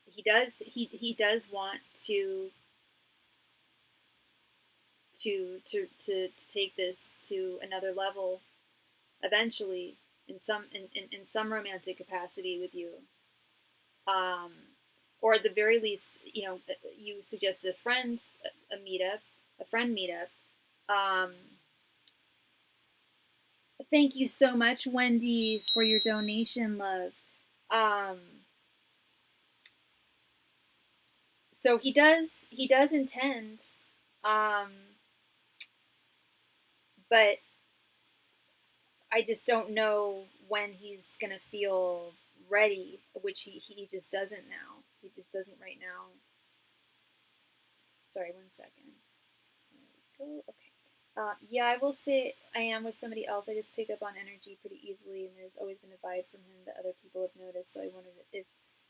he does want to take this to another level eventually, in some romantic capacity with you. Or at the very least, you suggested a friend meetup. Thank you so much, Wendy, for your donation, love. So he does intend, but I just don't know when he's gonna feel ready, which he just doesn't now. He just doesn't right now. Sorry, 1 second. There we go. Okay. Yeah, I will say I am with somebody else. I just pick up on energy pretty easily, and there's always been a vibe from him that other people have noticed. So I wondered if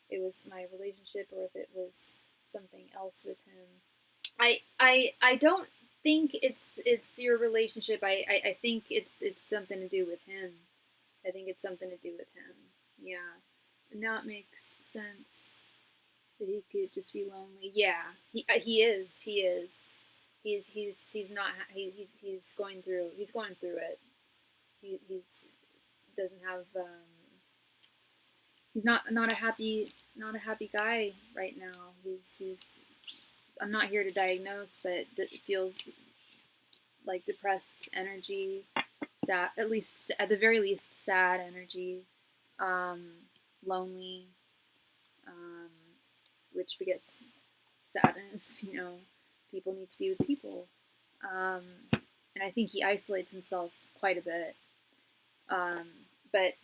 it was my relationship or if it was something else with him. I don't think it's your relationship. I think it's something to do with him. I think it's something to do with him. Yeah. And now it makes sense that he could just be lonely. Yeah, he is. He's not. He's going through it. He's doesn't have. He's not a happy guy right now. He's. I'm not here to diagnose, but it feels like depressed energy, sad. At the very least, sad energy, lonely, which begets sadness. People need to be with people, and I think he isolates himself quite a bit. But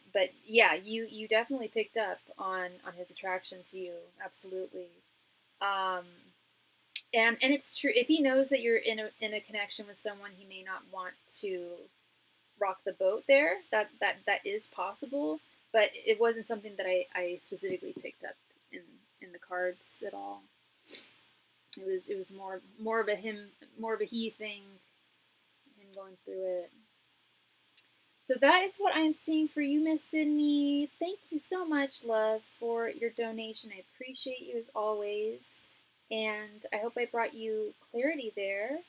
yeah, you definitely picked up on his attraction to you, absolutely. And it's true, if he knows that you're in a connection with someone, he may not want to rock the boat there. That is possible, but it wasn't something that I specifically picked up in the cards at all. It was more of a he thing, him going through it. So that is what I'm seeing for you, Miss Sydney. Thank you so much, love, for your donation. I appreciate you as always, and I hope I brought you clarity there.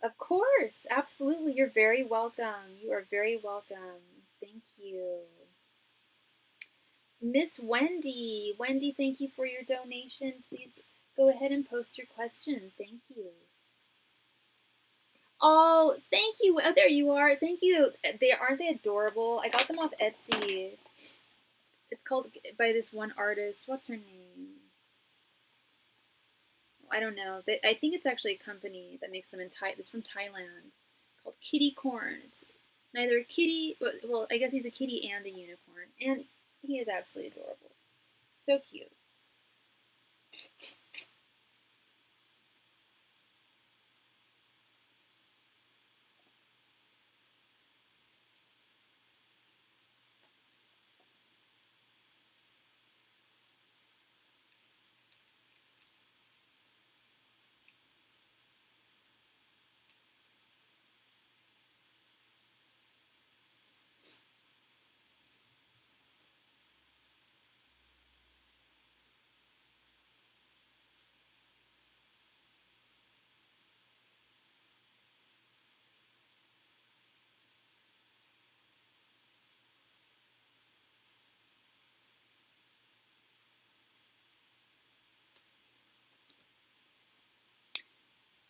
Of course, absolutely. You're very welcome. You are very welcome. Thank you. Miss Wendy. Wendy, thank you for your donation. Please go ahead and post your question. Thank you. Oh, thank you. Oh, there you are. Thank you. Aren't they adorable? I got them off Etsy. It's called by this one artist. What's her name? I don't know. I think it's actually a company that makes them in Thai. It's from Thailand, called Kitty Corn. It's neither a kitty. Well, I guess he's a kitty and a unicorn, and he is absolutely adorable. So cute.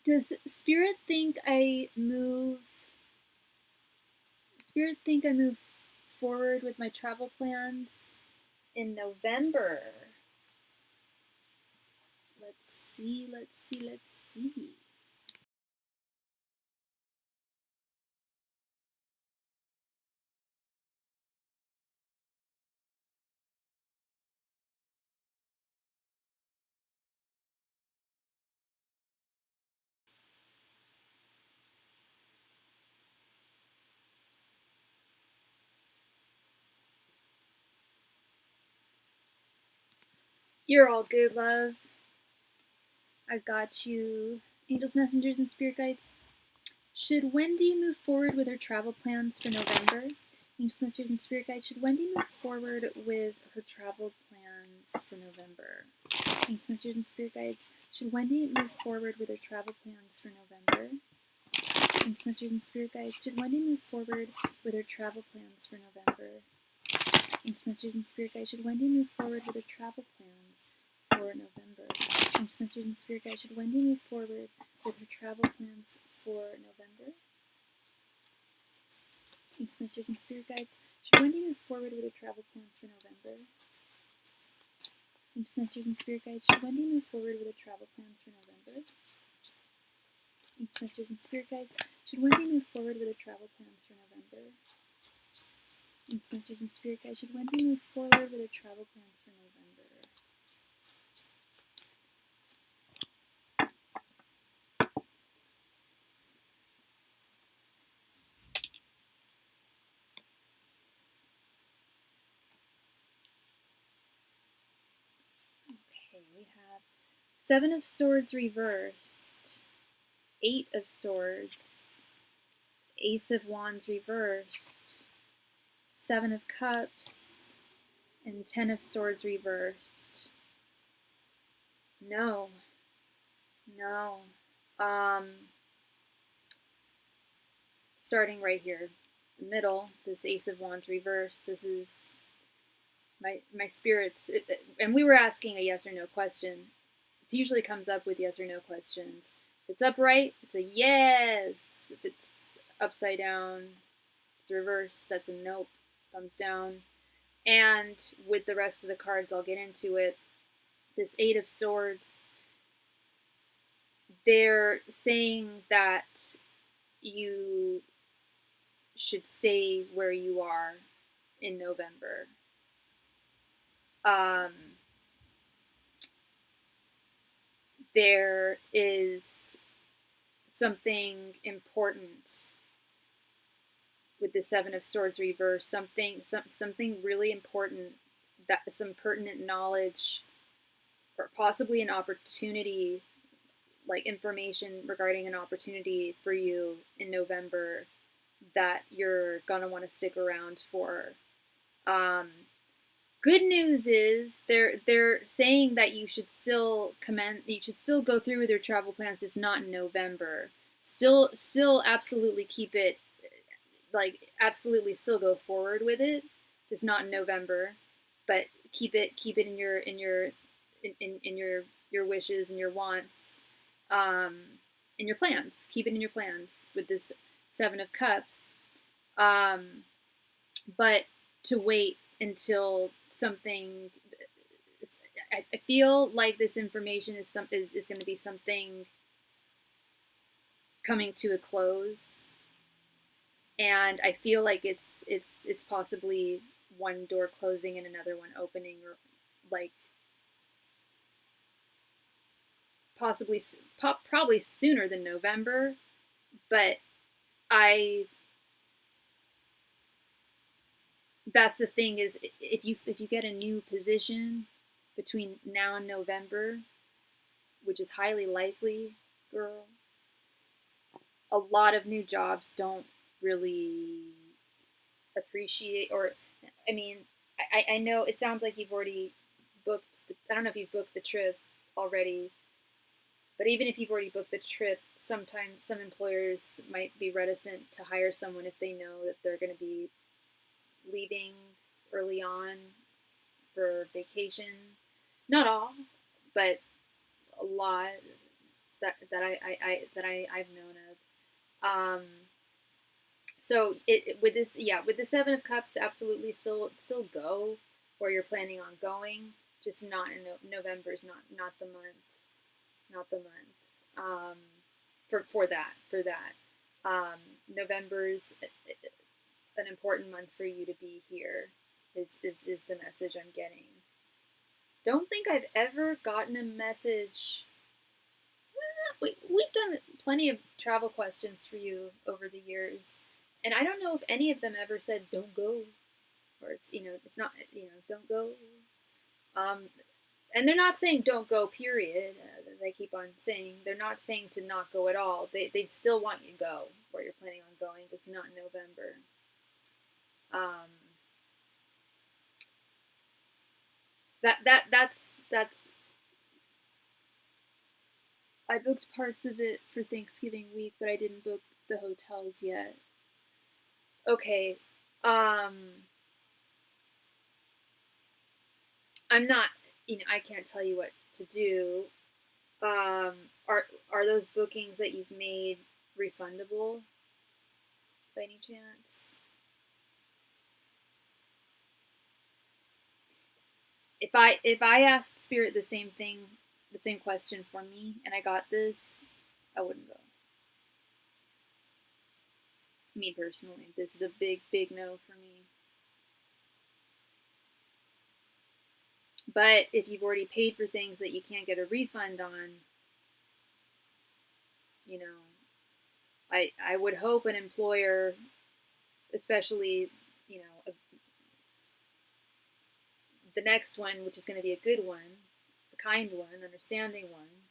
Does Spirit think I move? Spirit think I move forward with my travel plans in November? Let's see. Let's see. Let's see. You're all good, love. I got you. Angels, messengers, and spirit guides. Should Wendy move forward with her travel plans for November? Angels, messengers, and spirit guides. Should Wendy move forward with her travel plans for November? Angels, messengers, and spirit guides. Should Wendy move forward with her travel plans for November? Angels, messengers, and spirit guides. Should Wendy move forward with her travel plans for November? Angels, messengers, and spirit guides. Should Wendy move forward with her travel plans for November? Angels, messengers, and spirit guides. Should Wendy move forward with her travel plans for November? Angels, messengers, and spirit guides. Should Wendy move forward with her travel plans for November? Angels, messengers, and spirit guides. Should Wendy move forward with her travel plans for November? Angels, messengers, and spirit guides. Should Wendy move forward with her travel plans for November? Angels, messengers, and spirit guides. Should Wendy move forward with her travel plans for November? Okay, we have Seven of Swords reversed, Eight of Swords, Ace of Wands reversed, Seven of Cups, and Ten of Swords reversed. No. No. Starting right here, the middle, this Ace of Wands reversed, this is my spirits, and we were asking a yes or no question. This usually comes up with yes or no questions. If it's upright, it's a yes. If it's upside down, if it's reversed, that's a nope, thumbs down. And with the rest of the cards, I'll get into it. This Eight of Swords, they're saying that you should stay where you are in November. There is something important with the Seven of Swords reversed, something really important, that some pertinent knowledge or possibly an opportunity, like information regarding an opportunity for you in November that you're gonna want to stick around for. Good news is they're saying that you should still go through with your travel plans, just not in November. still absolutely keep it, like absolutely still go forward with it, just not in November, but keep it in your wishes and your wants, um, in your plans. Keep it in your plans with this Seven of Cups, um, but to wait until something. I feel like this information is going to be something coming to a close, and I feel like it's possibly one door closing and another one opening, or like possibly probably sooner than November, but I that's the thing is if you get a new position between now and November, which is highly likely, girl, a lot of new jobs don't really appreciate, or I mean, I know it sounds like you've already booked I don't know if you've booked the trip already, but even if you've already booked the trip, sometimes some employers might be reticent to hire someone if they know that they're going to be leaving early on for vacation. Not all, but a lot I've known of. So with this, yeah, with the Seven of Cups, absolutely still go where you're planning on going, just not in November is not the month, not the month. For that. November's an important month for you to be here. Is the message I'm getting. Don't think I've ever gotten a message. We've done plenty of travel questions for you over the years, and I don't know if any of them ever said "don't go," or it's not don't go. Um, and they're not saying don't go. Period. As I keep on saying, they're not saying to not go at all. They still want you to go where you're planning on going, just not in November. So that's. I booked parts of it for Thanksgiving week, but I didn't book the hotels yet. Okay. I'm not, I can't tell you what to do. Are those bookings that you've made refundable by any chance? If I asked Spirit the same thing, the same question for me, and I got this, I wouldn't go. Me personally, this is a big no for me. But if you've already paid for things that you can't get a refund on, I would hope an employer, especially, the next one, which is going to be a good one, a kind one, understanding one,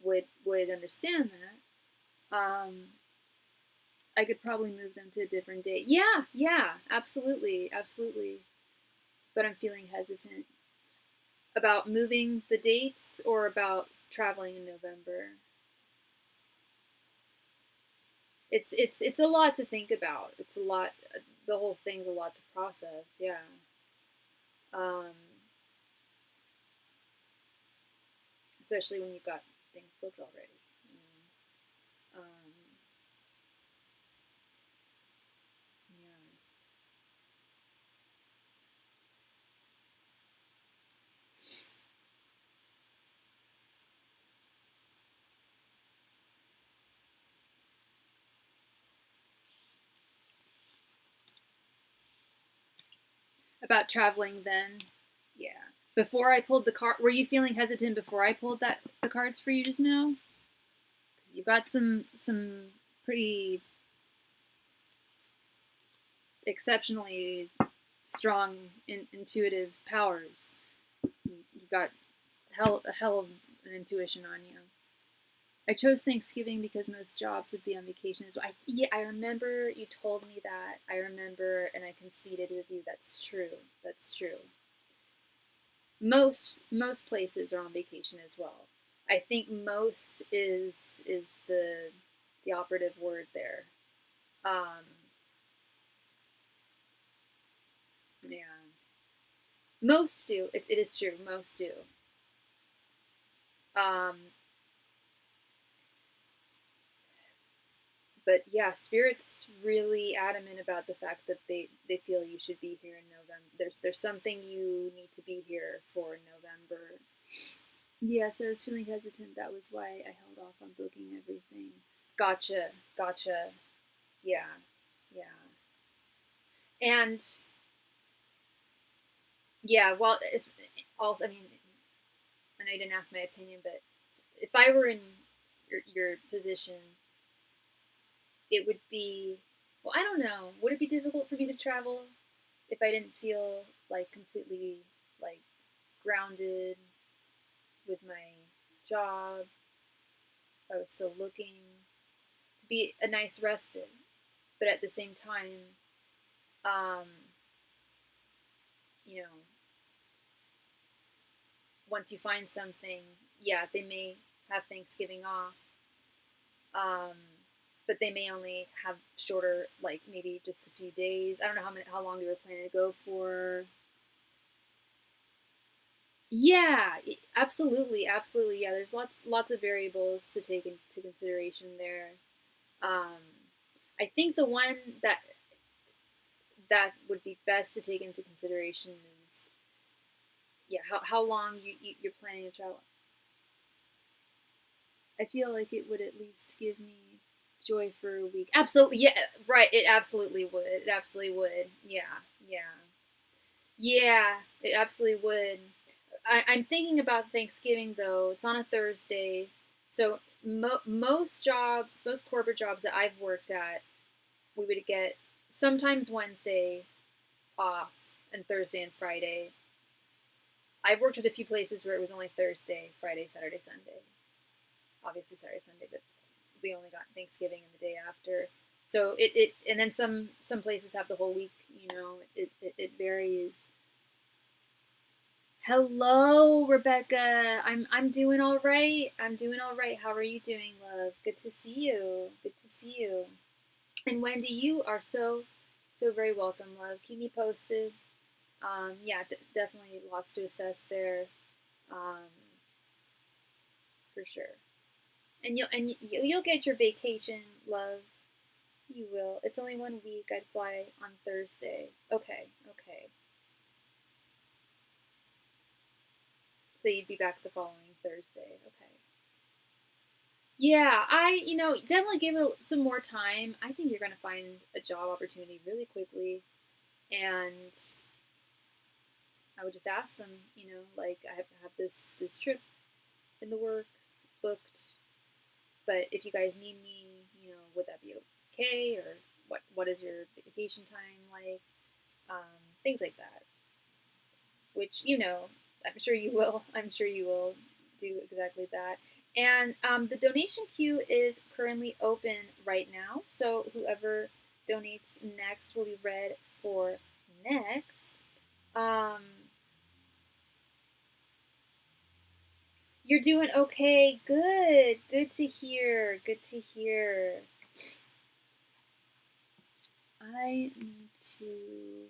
would understand that. I could probably move them to a different date. Yeah, absolutely. But I'm feeling hesitant about moving the dates or about traveling in November. It's a lot to think about. It's a lot. The whole thing's a lot to process. Yeah. Um, Especially when you've got things booked already. Um, yeah. About traveling then. Yeah. Before I pulled the card, were you feeling hesitant before I pulled the cards for you just now? You've got some pretty exceptionally strong intuitive powers. You've got a hell of an intuition on you. I chose Thanksgiving because most jobs would be on vacation. So I remember you told me that. I remember, and I conceded with you. That's true. That's true. Most places are on vacation as well. I think most is the the operative word there. Yeah. Most do. It is true. Most do. But yeah, Spirit's really adamant about the fact that they feel you should be here in November. There's something you need to be here for in November. Yeah, so I was feeling hesitant. That was why I held off on booking everything. Gotcha. Yeah, yeah. And yeah, well, it's also, I mean, I know you didn't ask my opinion, but if I were in your position, it would be, well, I don't know. Would it be difficult for me to travel if I didn't feel like completely like grounded with my job? If I was still looking, be a nice respite, but at the same time, um, you know, once you find something, yeah, they may have Thanksgiving off, um, but they may only have shorter, like maybe just a few days. I don't know how long we were planning to go for. Yeah, absolutely, absolutely. Yeah, there's lots of variables to take into consideration there. Um, I think the one that would be best to take into consideration is, yeah, how long you're planning to travel. I feel like it would at least give me joy for a week. Absolutely, yeah, right. It absolutely would. It absolutely would. Yeah, yeah, yeah. It absolutely would. I'm thinking about Thanksgiving though. It's on a Thursday, so most jobs, most corporate jobs that I've worked at, we would get sometimes Wednesday off and Thursday and Friday. I've worked at a few places where it was only Thursday, Friday, Saturday, Sunday. Obviously Saturday, Sunday, but we only got Thanksgiving and the day after. So it and then some places have the whole week. It varies. Hello, Rebecca. I'm doing all right. I'm doing all right. How are you doing, love? Good to see you. Good to see you. And Wendy, you are so very welcome, love. Keep me posted. Yeah, definitely lots to assess there, um, for sure. And you'll get your vacation, love. You will. It's only 1 week. I'd fly on Thursday. Okay, okay. So you'd be back the following Thursday. Okay. Yeah, definitely give it some more time. I think you're going to find a job opportunity really quickly. And I would just ask them, like, I have this trip in the works booked, but if you guys need me, would that be okay? Or what is your vacation time like? Things like that. Which, I'm sure you will. I'm sure you will do exactly that. And the donation queue is currently open right now. So whoever donates next will be read for next. Um, you're doing okay. Good. Good to hear. Good to hear. I need to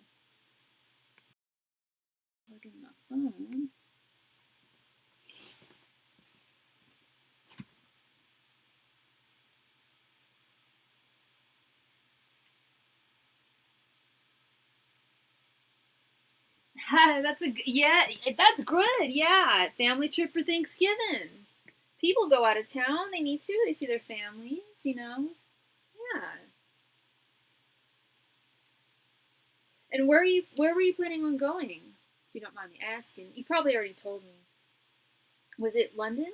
plug in my phone. That's good. Yeah, family trip for Thanksgiving. People go out of town. They need to. They see their families. Yeah. And where were you planning on going? If you don't mind me asking. You probably already told me. Was it London?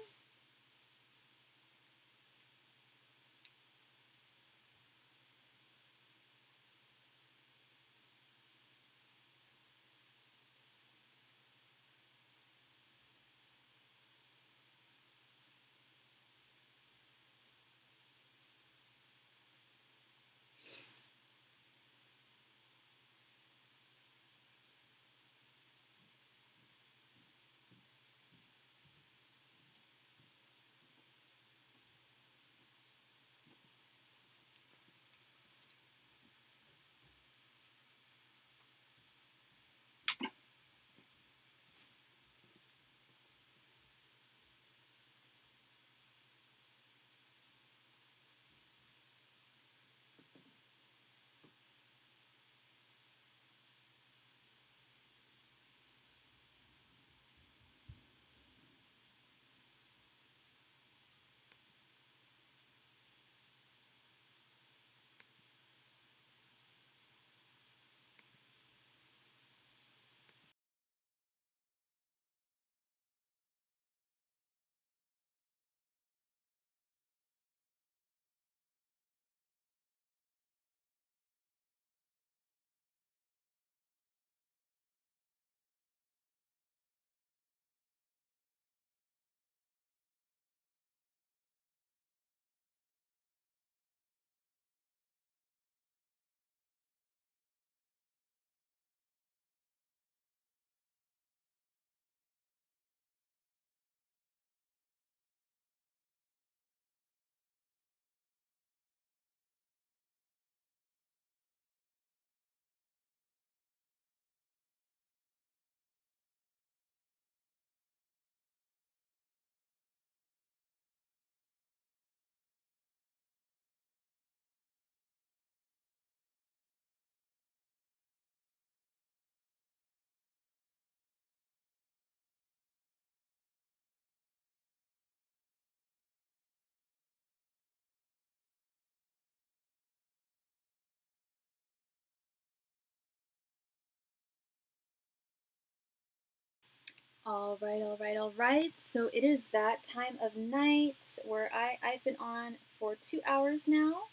All right, all right, all right. So it is that time of night where I've been on for 2 hours now.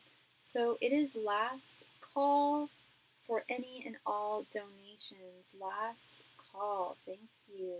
So it is last call for any and all donations. Last call. Thank you.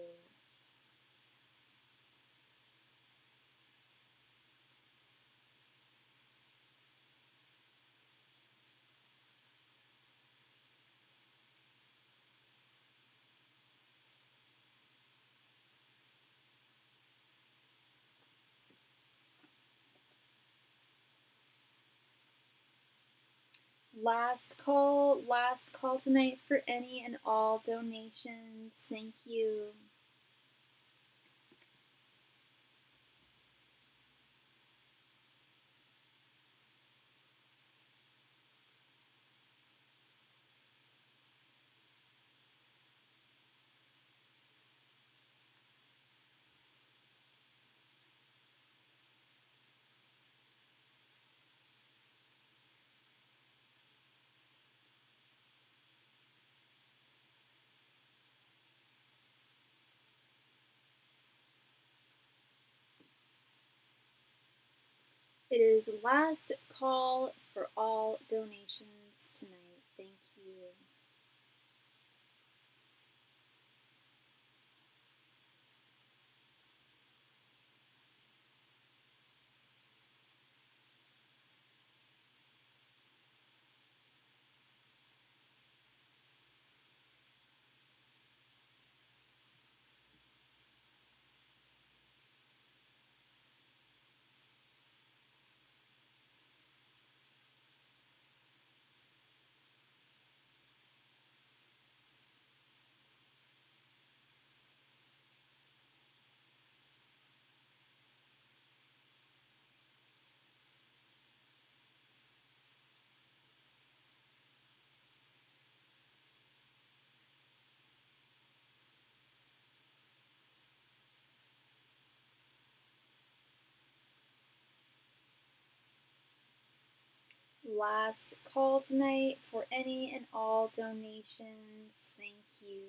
Last call tonight for any and all donations. Thank you. It is last call for all donations tonight. Thank you. Last call tonight for any and all donations. Thank you.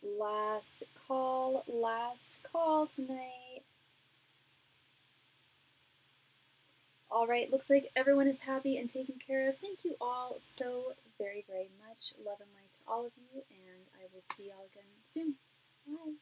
Last call tonight. All right, looks like everyone is happy and taken care of. Thank you all so very, very much. Love and light to all of you, and I will see y'all again soon. Bye.